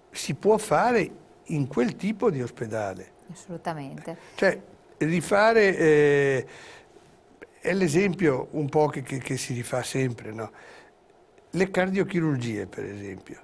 si può fare in quel tipo di ospedale. Assolutamente. Cioè, rifare, è l'esempio un po' che si rifà sempre, no? Le cardiochirurgie, per esempio.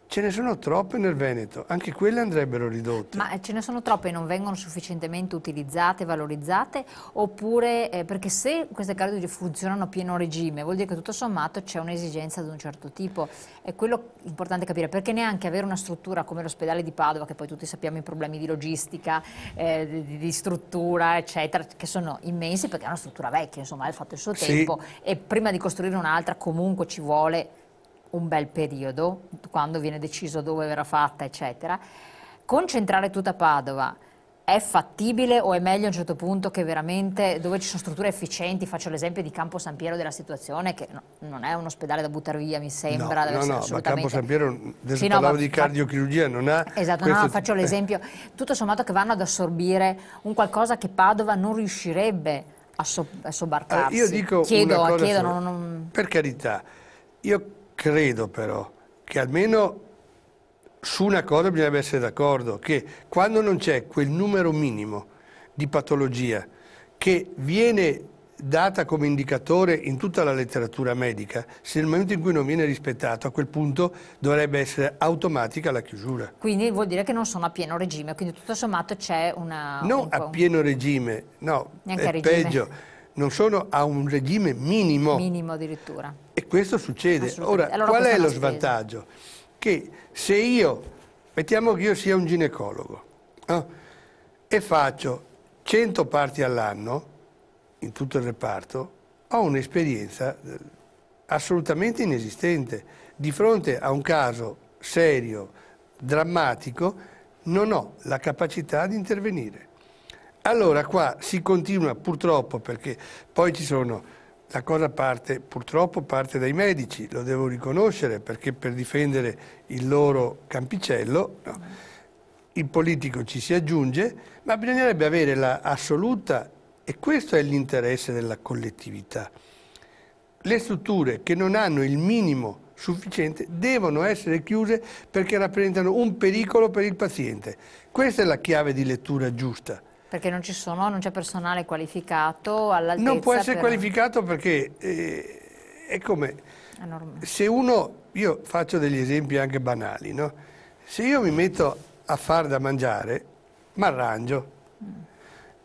Ce ne sono troppe nel Veneto, anche quelle andrebbero ridotte. Ma ce ne sono troppe e non vengono sufficientemente utilizzate, valorizzate, oppure perché se queste cardiologie funzionano a pieno regime vuol dire che tutto sommato c'è un'esigenza di un certo tipo. È quello importante capire, perché neanche avere una struttura come l'ospedale di Padova, che poi tutti sappiamo i problemi di logistica, di struttura, eccetera, che sono immensi perché è una struttura vecchia, insomma, ha fatto il suo tempo, e prima di costruire un'altra comunque ci vuole un bel periodo, quando viene deciso dove verrà fatta, eccetera. Concentrare tutta Padova è fattibile o è meglio a un certo punto che veramente dove ci sono strutture efficienti, faccio l'esempio di Campo San Piero della situazione, che non è un ospedale da buttare via, mi sembra. No, ma Campo San Piero, adesso parlavo di cardiochirurgia, non ha... Esatto, no, faccio l'esempio, tutto sommato che vanno ad assorbire un qualcosa che Padova non riuscirebbe a sobbarcarsi. Io dico chiedo, una cosa per carità, io credo però che almeno su una cosa bisognerebbe essere d'accordo, che quando non c'è quel numero minimo di patologia che viene data come indicatore in tutta la letteratura medica, se nel momento in cui non viene rispettato, a quel punto dovrebbe essere automatica la chiusura. Quindi vuol dire che non sono a pieno regime, quindi tutto sommato c'è una... Non a pieno regime, no, è peggio. Non sono a un regime minimo. Minimo addirittura. E questo succede. Ora, qual è lo svantaggio? Che se io, mettiamo che io sia un ginecologo, e faccio 100 parti all'anno in tutto il reparto, ho un'esperienza assolutamente inesistente. Di fronte a un caso serio, drammatico, non ho la capacità di intervenire. Allora qua si continua purtroppo, perché poi ci sono, la cosa purtroppo parte dai medici, lo devo riconoscere, perché per difendere il loro campicello, no, il politico ci si aggiunge, ma bisognerebbe avere la assoluta, e questo è l'interesse della collettività. Le strutture che non hanno il minimo sufficiente devono essere chiuse perché rappresentano un pericolo per il paziente. Questa è la chiave di lettura giusta. Perché non c'è personale qualificato all'altezza. Non può essere qualificato perché è come se uno, io faccio degli esempi anche banali, no? Se io mi metto a far da mangiare, mi arrangio.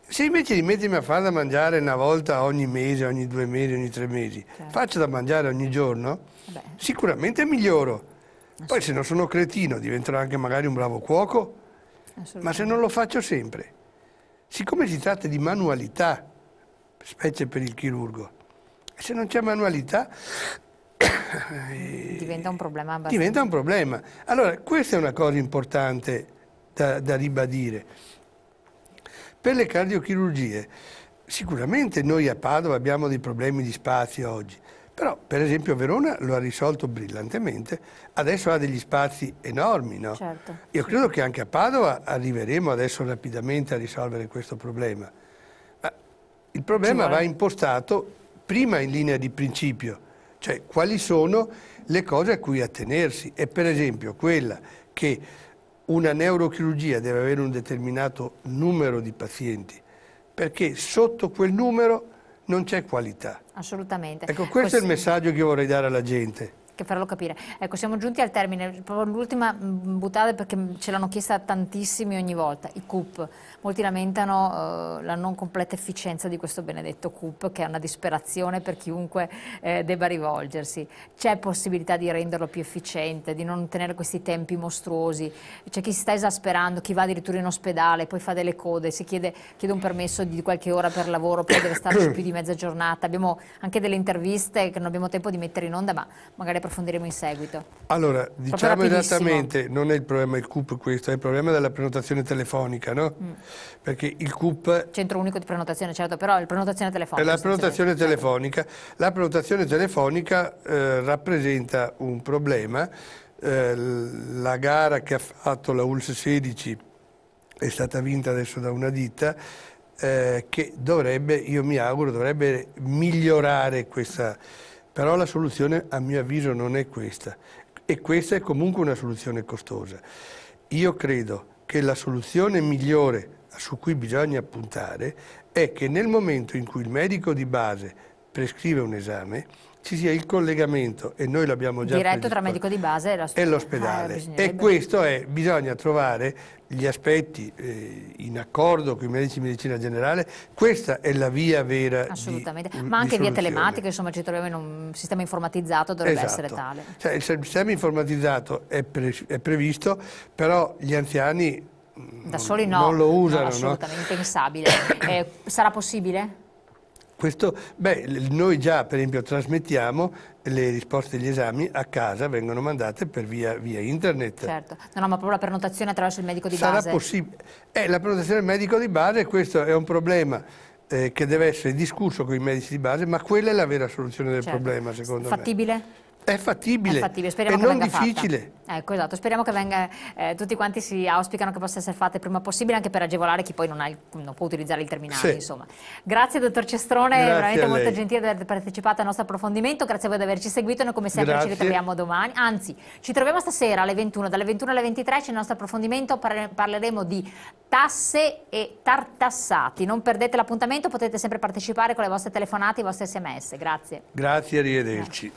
Se invece di mettermi a far da mangiare una volta ogni mese, ogni 2 mesi, ogni 3 mesi, faccio da mangiare ogni giorno, sicuramente miglioro. Poi se non sono cretino diventerò anche magari un bravo cuoco, ma se non lo faccio sempre. Siccome si tratta di manualità, specie per il chirurgo, se non c'è manualità diventa un problema abbastanza. Diventa un problema. Allora, questa è una cosa importante da ribadire. Per le cardiochirurgie, sicuramente noi a Padova abbiamo dei problemi di spazio oggi, però per esempio Verona lo ha risolto brillantemente, adesso ha degli spazi enormi, no? Certo. Io credo che anche a Padova arriveremo adesso rapidamente a risolvere questo problema. Ma il problema va impostato prima in linea di principio, cioè quali sono le cose a cui attenersi. E per esempio quella che una neurochirurgia deve avere un determinato numero di pazienti perché sotto quel numero non c'è qualità. Assolutamente. Ecco, questo è il messaggio che io vorrei dare alla gente. Che farlo capire. Ecco, siamo giunti al termine, proprio l'ultima buttata perché ce l'hanno chiesta tantissimi ogni volta, i CUP. Molti lamentano la non completa efficienza di questo benedetto CUP, che è una disperazione per chiunque debba rivolgersi. C'è possibilità di renderlo più efficiente, di non tenere questi tempi mostruosi? C'è chi si sta esasperando, chi va addirittura in ospedale, poi fa delle code, si chiede un permesso di qualche ora per lavoro, poi deve starci più di mezza giornata. Abbiamo anche delle interviste che non abbiamo tempo di mettere in onda, ma magari approfondiremo in seguito. Allora, diciamo esattamente, non è il problema il CUP questo, è il problema della prenotazione telefonica, no? Perché il CUP... Centro unico di prenotazione, certo, però la prenotazione telefonica. La prenotazione telefonica. La prenotazione telefonica rappresenta un problema. La gara che ha fatto la ULSS 16 è stata vinta adesso da una ditta che dovrebbe, io mi auguro, dovrebbe migliorare questa... Però la soluzione, a mio avviso, non è questa. E questa è comunque una soluzione costosa. Io credo che la soluzione migliore su cui bisogna puntare è che nel momento in cui il medico di base prescrive un esame ci sia il collegamento, e noi l'abbiamo già diretto tra medico di base e l'ospedale. E questo è, bisogna trovare gli aspetti in accordo con i medici di medicina generale, questa è la via vera. Assolutamente, ma anche via telematica, insomma ci troviamo in un sistema informatizzato, dovrebbe essere tale. Cioè, il sistema informatizzato è previsto, però gli anziani da soli no, non lo usano. No, assolutamente impensabile. Sarà possibile? Questo, noi già per esempio trasmettiamo le risposte degli esami a casa, vengono mandate per via internet. Certo, no, ma proprio la prenotazione attraverso il medico di base. Sarà possibile. La prenotazione del medico di base, questo è un problema che deve essere discusso con i medici di base, ma quella è la vera soluzione del problema, secondo me. Fattibile? È fattibile, speriamo e non difficile. Ecco, esatto, speriamo che venga, tutti quanti si auspicano che possa essere fatta il prima possibile, anche per agevolare chi poi non può utilizzare il terminale, insomma. Grazie dottor Cestrone, veramente molto gentile di aver partecipato al nostro approfondimento, grazie a voi di averci seguito, noi come sempre ci ritroviamo domani, anzi ci troviamo stasera alle 21, dalle 21 alle 23 c'è il nostro approfondimento, parleremo di tasse e tartassati, non perdete l'appuntamento, potete sempre partecipare con le vostre telefonate e i vostri sms, grazie. Grazie, arrivederci.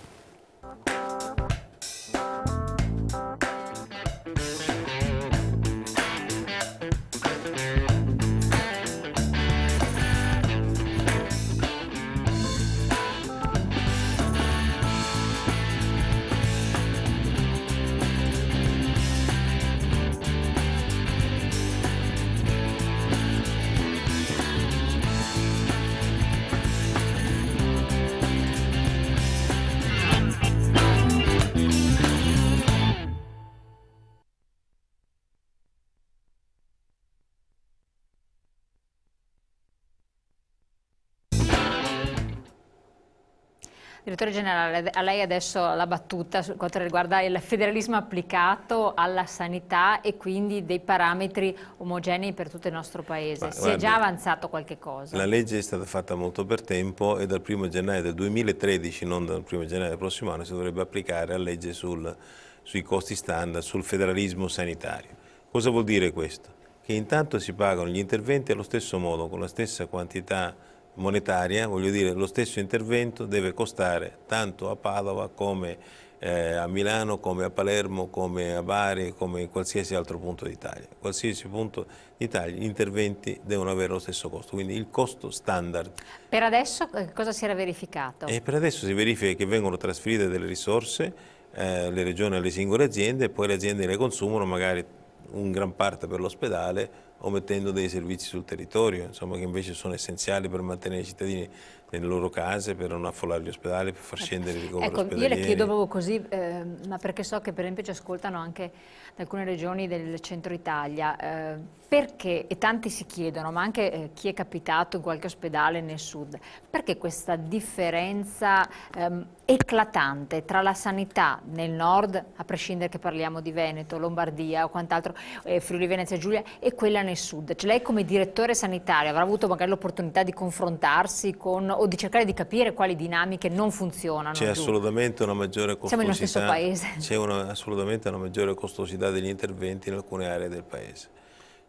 Direttore Generale, a lei adesso la battuta per quanto riguarda il federalismo applicato alla sanità e quindi dei parametri omogenei per tutto il nostro Paese. Si è già avanzato qualche cosa? La legge è stata fatta molto per tempo e dal 1° gennaio del 2013, non dal 1° gennaio del prossimo anno, si dovrebbe applicare la legge sui costi standard, sul federalismo sanitario. Cosa vuol dire questo? Che intanto si pagano gli interventi allo stesso modo, con la stessa quantità monetaria, voglio dire, lo stesso intervento deve costare tanto a Padova come a Milano, come a Palermo, come a Bari, come in qualsiasi altro punto d'Italia. Qualsiasi punto d'Italia gli interventi devono avere lo stesso costo, quindi il costo standard. Per adesso cosa si era verificato? Per adesso si verifica che vengono trasferite delle risorse, le regioni alle singole aziende, e poi le aziende le consumano magari in gran parte per l'ospedale, omettendo dei servizi sul territorio, insomma, che invece sono essenziali per mantenere i cittadini nelle loro case, per non affollare gli ospedali, per far scendere i ricoveri ospedalieri. Io le chiedo proprio così, ma perché so che per esempio ci ascoltano anche da alcune regioni del centro Italia, perché, e tanti si chiedono, ma anche chi è capitato in qualche ospedale nel sud, perché questa differenza eclatante tra la sanità nel nord, a prescindere che parliamo di Veneto, Lombardia o quant'altro, Friuli Venezia Giulia, e quella nel sud? Cioè lei come direttore sanitario avrà avuto magari l'opportunità di confrontarsi con, o di cercare di capire quali dinamiche non funzionano? C'è assolutamente una maggiore costosità. Siamo nello stesso paese. C'è assolutamente una maggiore costosità degli interventi in alcune aree del paese.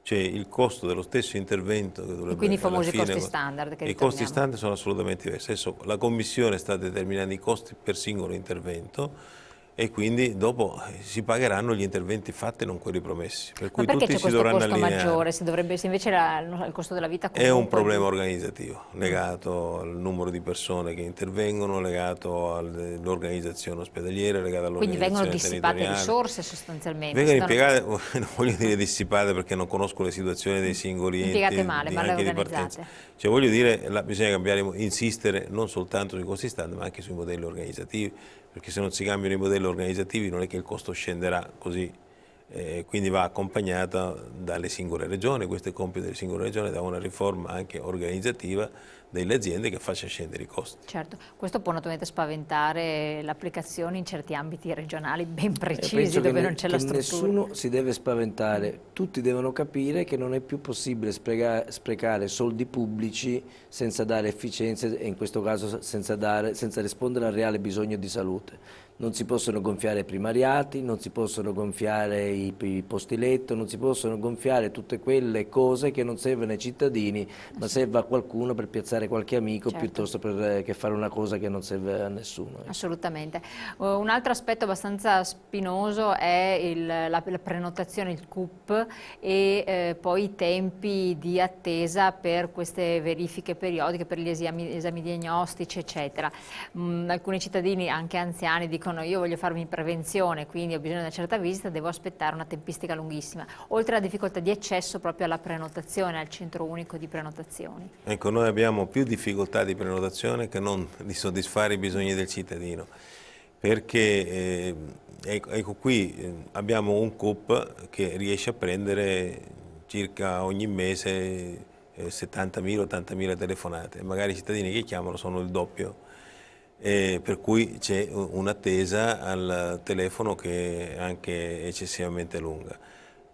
cioè il costo dello stesso intervento che dovrebbe, e quindi i famosi alla fine, costi standard che i costi standard sono assolutamente diversi. Adesso la Commissione sta determinando i costi per singolo intervento e quindi dopo si pagheranno gli interventi fatti e non quelli promessi. Per cui Ma perché tutti c'è si questo dovranno costo allineare. maggiore, se invece il costo della vita È un comunque problema organizzativo, legato al numero di persone che intervengono, legato all'organizzazione ospedaliera, legato quindi vengono all'organizzazione dissipate territoriale. risorse sostanzialmente. Vengono impiegate, non voglio dire dissipate perché non conosco le situazioni dei singoli Impiegate enti, male, male anche di organizzate. partenza. Cioè voglio dire, bisogna cambiare, insistere non soltanto sui costi standard ma anche sui modelli organizzativi, perché se non si cambiano i modelli organizzativi non è che il costo scenderà così, quindi va accompagnata dalle singole regioni, questo è il compito delle singole regioni, da una riforma anche organizzativa delle aziende che faccia scendere i costi. Certo, questo può naturalmente spaventare l'applicazione in certi ambiti regionali ben precisi Penso dove non c'è la struttura. Nessuno si deve spaventare, tutti devono capire che non è più possibile sprecare soldi pubblici senza dare efficienza e in questo caso senza rispondere al reale bisogno di salute. Non si possono gonfiare i primariati, non si possono gonfiare i posti letto, non si possono gonfiare tutte quelle cose che non servono ai cittadini, ma serve a qualcuno per piazzare qualche amico, certo, piuttosto che fare una cosa che non serve a nessuno. Assolutamente. Un altro aspetto abbastanza spinoso è la prenotazione, il CUP e poi i tempi di attesa per queste verifiche periodiche, per gli esami diagnostici, eccetera. Alcuni cittadini, anche anziani, dicono io voglio farmi prevenzione, quindi ho bisogno di una certa visita, devo aspettare una tempistica lunghissima, oltre alla difficoltà di accesso proprio alla prenotazione, al centro unico di prenotazioni. Ecco, noi abbiamo più difficoltà di prenotazione che non di soddisfare i bisogni del cittadino, perché ecco qui abbiamo un CUP che riesce a prendere circa ogni mese 70.000-80.000 telefonate, magari i cittadini che chiamano sono il doppio. Per cui c'è un'attesa al telefono che è anche eccessivamente lunga.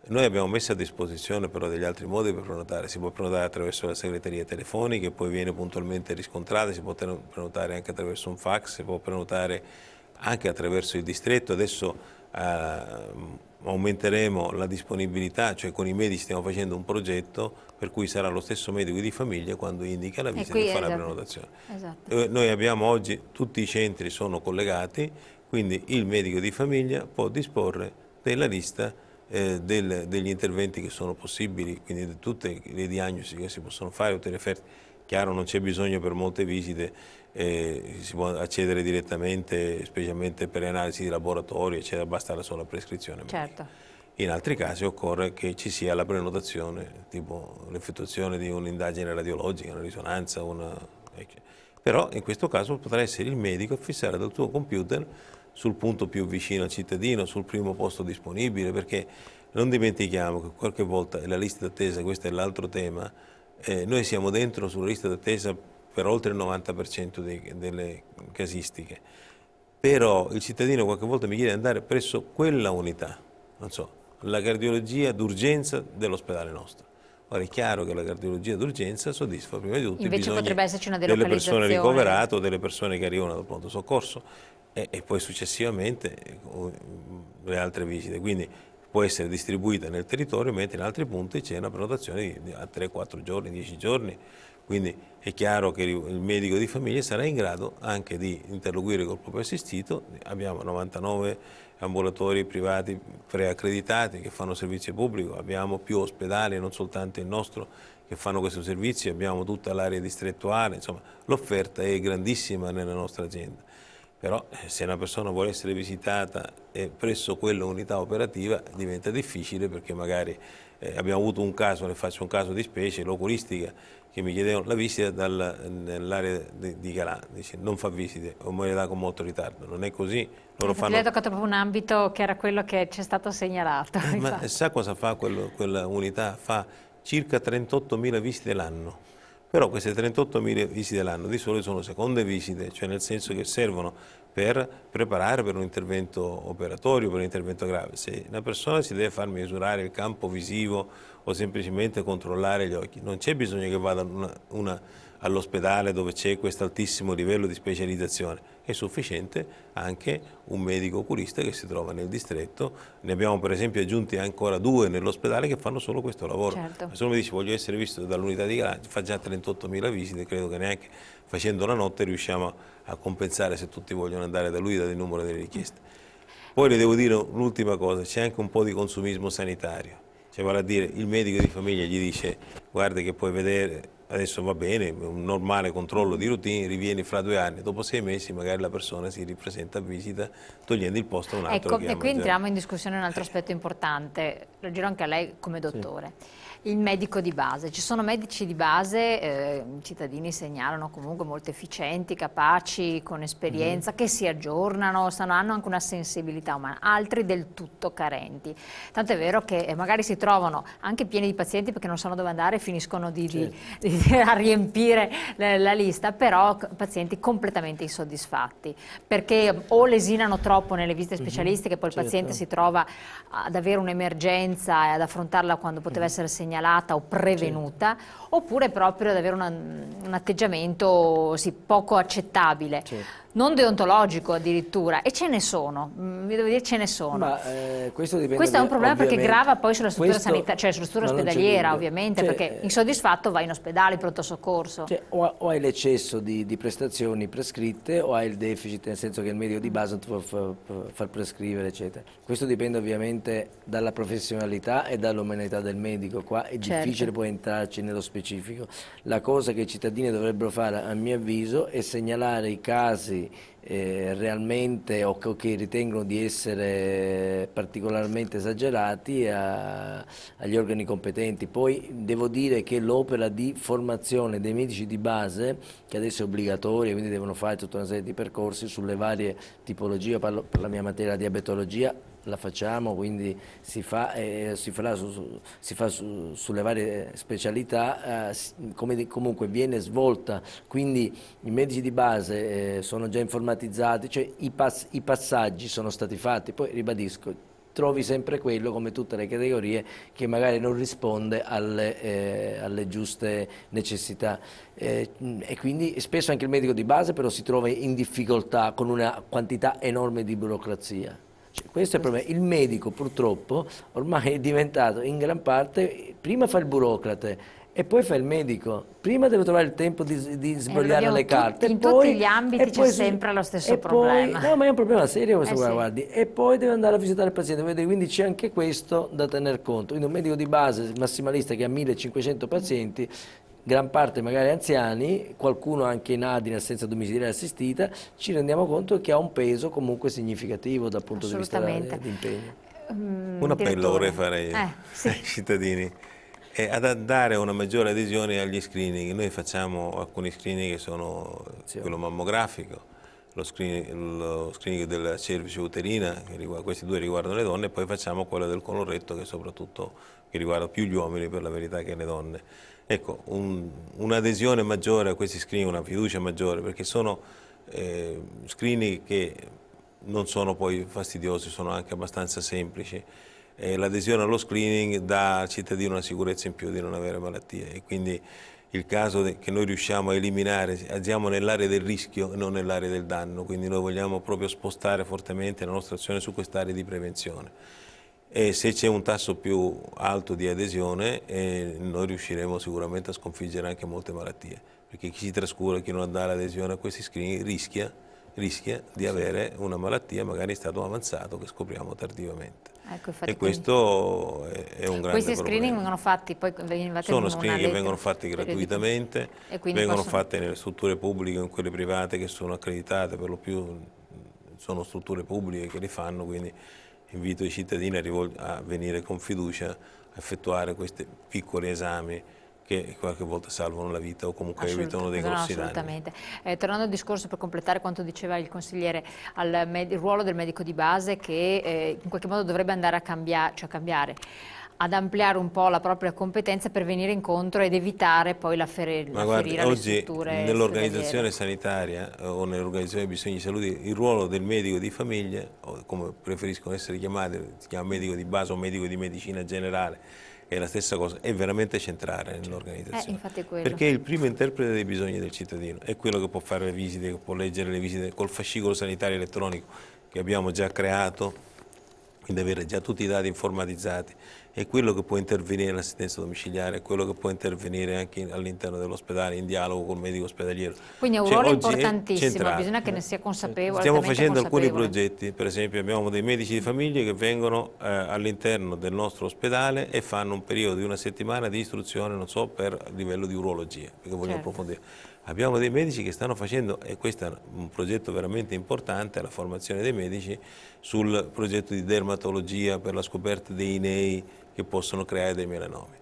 Noi abbiamo messo a disposizione però degli altri modi per prenotare, si può prenotare attraverso le segreterie telefoniche, poi viene puntualmente riscontrata, si può prenotare anche attraverso un fax, si può prenotare anche attraverso il distretto. Adesso aumenteremo la disponibilità, cioè con i medici stiamo facendo un progetto per cui sarà lo stesso medico di famiglia quando indica la visita che fa la prenotazione. Esatto. Noi abbiamo oggi, tutti i centri sono collegati, quindi il medico di famiglia può disporre della lista degli interventi che sono possibili, quindi di tutte le diagnosi che si possono fare, tutte le offerte. Chiaro, non c'è bisogno per molte visite, si può accedere direttamente, specialmente per le analisi di laboratorio, eccetera, basta la sola prescrizione medica. Certo. In altri casi occorre che ci sia la prenotazione, tipo l'effettuazione di un'indagine radiologica, una risonanza, però in questo caso potrà essere il medico a fissare dal tuo computer sul punto più vicino al cittadino, sul primo posto disponibile, perché non dimentichiamo che qualche volta la lista d'attesa, questo è l'altro tema, noi siamo dentro sulla lista d'attesa per oltre il 90% delle casistiche, però il cittadino qualche volta mi chiede di andare presso quella unità, non so, la cardiologia d'urgenza dell'ospedale nostro. Ora è chiaro che la cardiologia d'urgenza soddisfa prima di tutto i bisogni delle persone ricoverate o delle persone che arrivano dal pronto soccorso e poi successivamente le altre visite. Quindi può essere distribuita nel territorio, mentre in altri punti c'è una prenotazione a 3-4 giorni, 10 giorni. Quindi è chiaro che il medico di famiglia sarà in grado anche di interloquire col proprio assistito. Abbiamo 99 ambulatori privati preaccreditati che fanno servizio pubblico, abbiamo più ospedali, non soltanto il nostro, che fanno questo servizio, abbiamo tutta l'area distrettuale, insomma l'offerta è grandissima nella nostra azienda. Però se una persona vuole essere visitata presso quella unità operativa diventa difficile, perché magari abbiamo avuto un caso, ne faccio un caso di specie, l'oculistica, che mi chiedevano la visita nell'area di Calà, dice non fa visite o me le dà con molto ritardo, non è così. Loro Lei ha toccato proprio un ambito che era quello che ci è stato segnalato. Ma sa cosa fa quella unità? Fa circa 38.000 visite l'anno. Però queste 38.000 visite l'anno di solito sono seconde visite, cioè nel senso che servono per preparare per un intervento operatorio, per un intervento grave. Se una persona si deve far misurare il campo visivo o semplicemente controllare gli occhi, non c'è bisogno che vada all'ospedale dove c'è questo altissimo livello di specializzazione, è sufficiente anche un medico oculista che si trova nel distretto. Ne abbiamo per esempio aggiunti ancora 2 nell'ospedale che fanno solo questo lavoro. Certo. Se uno mi dice voglio essere visto dall'unità di Galanti, fa già 38.000 visite, credo che neanche facendo la notte riusciamo a compensare, se tutti vogliono andare da lui, dal numero delle richieste. Poi le devo dire l'ultima cosa, c'è anche un po' di consumismo sanitario, cioè vale a dire il medico di famiglia gli dice guarda che puoi vedere, adesso va bene, un normale controllo di routine, rivieni fra 2 anni, dopo 6 mesi magari la persona si ripresenta a visita togliendo il posto a un altro che e qui ama già. entriamo in discussione un altro aspetto importante, lo giro anche a lei come dottore. Sì. Il medico di base, ci sono medici di base, i cittadini segnalano comunque molto efficienti, capaci, con esperienza, che si aggiornano, hanno anche una sensibilità umana, altri del tutto carenti. Tanto è vero che magari si trovano anche pieni di pazienti perché non sanno dove andare e finiscono a riempire la lista, però pazienti completamente insoddisfatti, perché o lesinano troppo nelle visite specialistiche, poi il paziente si trova ad avere un'emergenza e ad affrontarla quando poteva essere segnalata o prevenuta, oppure proprio ad avere un atteggiamento poco accettabile, non deontologico addirittura, e ce ne sono, vi devo dire ce ne sono. Ma, questo è un problema perché grava poi sulla struttura sanitaria, cioè sulla struttura ospedaliera ovviamente, perché insoddisfatto vai in ospedale, in pronto soccorso. O hai l'eccesso di prestazioni prescritte o hai il deficit, nel senso che il medico di base non ti può far prescrivere, eccetera. Questo dipende ovviamente dalla professionalità e dall'umanità del medico, qua è difficile poi entrarci nello specifico. La cosa che i cittadini dovrebbero fare, a mio avviso, è segnalare i casi realmente o che ritengono di essere particolarmente esagerati agli organi competenti. Poi devo dire che l'opera di formazione dei medici di base, che adesso è obbligatoria, quindi devono fare tutta una serie di percorsi sulle varie tipologie, parlo per la mia materia, diabetologia, la facciamo, quindi si fa sulle varie specialità, comunque viene svolta, quindi i medici di base sono già informatizzati, cioè i passaggi sono stati fatti, poi ribadisco, trovi sempre quello, come tutte le categorie, che magari non risponde alle giuste necessità, e quindi spesso anche il medico di base però si trova in difficoltà con una quantità enorme di burocrazia. Questo è il problema. Il medico purtroppo ormai è diventato in gran parte, prima fa il burocrate e poi fa il medico. Prima deve trovare il tempo di svogliare le carte. In tutti gli ambiti c'è sempre lo stesso problema. No, ma è un problema serio questo qua, guardi. E poi deve andare a visitare il paziente, quindi c'è anche questo da tener conto. Quindi un medico di base massimalista che ha 1500 pazienti, gran parte magari anziani, qualcuno anche nati in assenza domiciliare assistita, ci rendiamo conto che ha un peso comunque significativo dal punto di vista dell'impegno. Un appello vorrei fare ai cittadini, è ad dare una maggiore adesione agli screening. Noi facciamo alcuni screening che sono quello mammografico, lo screening della cervice uterina, questi 2 riguardano le donne, e poi facciamo quello del coloretto che riguarda più gli uomini per la verità che le donne. Ecco, un'adesione maggiore a questi screening, una fiducia maggiore, perché sono screening che non sono poi fastidiosi, sono anche abbastanza semplici. L'adesione allo screening dà al cittadino una sicurezza in più di non avere malattie, e quindi il caso che noi riusciamo a eliminare, agiamo nell'area del rischio e non nell'area del danno, quindi noi vogliamo proprio spostare fortemente la nostra azione su quest'area di prevenzione. E se c'è un tasso più alto di adesione, noi riusciremo sicuramente a sconfiggere anche molte malattie, perché chi si trascura, chi non dà l'adesione a questi screening rischia di avere una malattia magari in stato avanzato che scopriamo tardivamente. Ecco, e questo è un grande questi problema. screening vengono fatti poi sono screening che vengono fatti gratuitamente, vengono fatti nelle strutture pubbliche o in quelle private che sono accreditate, per lo più sono strutture pubbliche che li fanno, quindi invito i cittadini a venire con fiducia a effettuare questi piccoli esami che qualche volta salvano la vita o comunque evitano dei grossi danni. Assolutamente. Tornando al discorso, per completare quanto diceva il consigliere, il ruolo del medico di base che in qualche modo dovrebbe andare a cambiare, ad ampliare un po' la propria competenza per venire incontro ed evitare poi la ferire alle strutture nell'organizzazione sanitaria o nell'organizzazione dei bisogni di salute, il ruolo del medico di famiglia, o come preferiscono essere chiamati, si chiama medico di base o medico di medicina generale, che è la stessa cosa, è veramente centrale nell'organizzazione. Infatti è quello. Perché è il primo interprete dei bisogni del cittadino, è quello che può fare le visite, che può leggere le visite col fascicolo sanitario elettronico che abbiamo già creato, quindi avere già tutti i dati informatizzati, è quello che può intervenire nell'assistenza domiciliare, è quello che può intervenire anche all'interno dell'ospedale in dialogo col medico ospedaliero. Quindi è un ruolo importantissimo, bisogna che ne sia consapevole. Stiamo facendo alcuni progetti, per esempio abbiamo dei medici di famiglia che vengono all'interno del nostro ospedale e fanno un periodo di una settimana di istruzione, non so, per livello di urologia, perché vogliono approfondire. Abbiamo dei medici che stanno facendo, e questo è un progetto veramente importante, la formazione dei medici sul progetto di dermatologia per la scoperta dei nei che possono creare dei melanomi.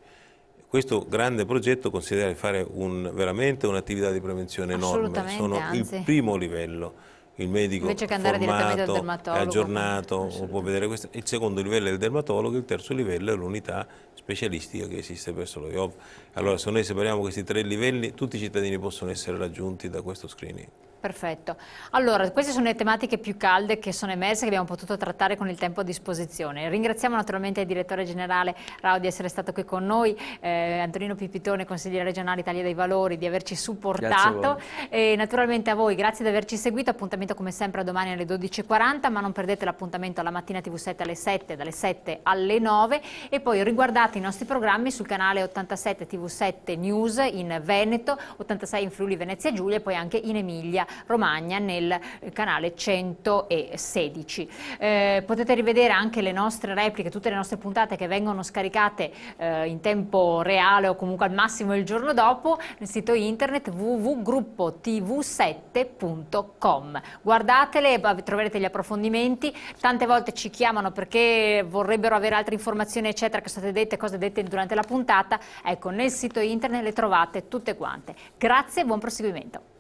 Questo grande progetto considera di fare veramente un'attività di prevenzione enorme, sono il primo livello. Il medico invece che andare direttamente dal formato, è aggiornato, può vedere questo. Il secondo livello è il dermatologo, il terzo livello è l'unità specialistica che esiste presso lo IOV. Allora, se noi separiamo questi tre livelli, tutti i cittadini possono essere raggiunti da questo screening. Perfetto. Allora, queste sono le tematiche più calde che sono emerse, che abbiamo potuto trattare con il tempo a disposizione. Ringraziamo naturalmente il direttore generale Rao di essere stato qui con noi, Antonino Pipitone, consigliere regionale Italia dei Valori, di averci supportato, e naturalmente a voi, grazie di averci seguito. Appuntamento come sempre a domani alle 12:40, ma non perdete l'appuntamento alla mattina TV7 alle 7, dalle 7 alle 9, e poi riguardate i nostri programmi sul canale 87 TV7 News in Veneto, 86 in Friuli Venezia Giulia e poi anche in Emilia Romagna nel canale 116. Potete rivedere anche le nostre repliche, tutte le nostre puntate che vengono scaricate in tempo reale o comunque al massimo il giorno dopo nel sito internet www.gruppotv7.com. Guardatele, troverete gli approfondimenti. Tante volte ci chiamano perché vorrebbero avere altre informazioni eccetera, che sono state dette, cose dette durante la puntata. Ecco, nel sito internet le trovate tutte quante. Grazie e buon proseguimento.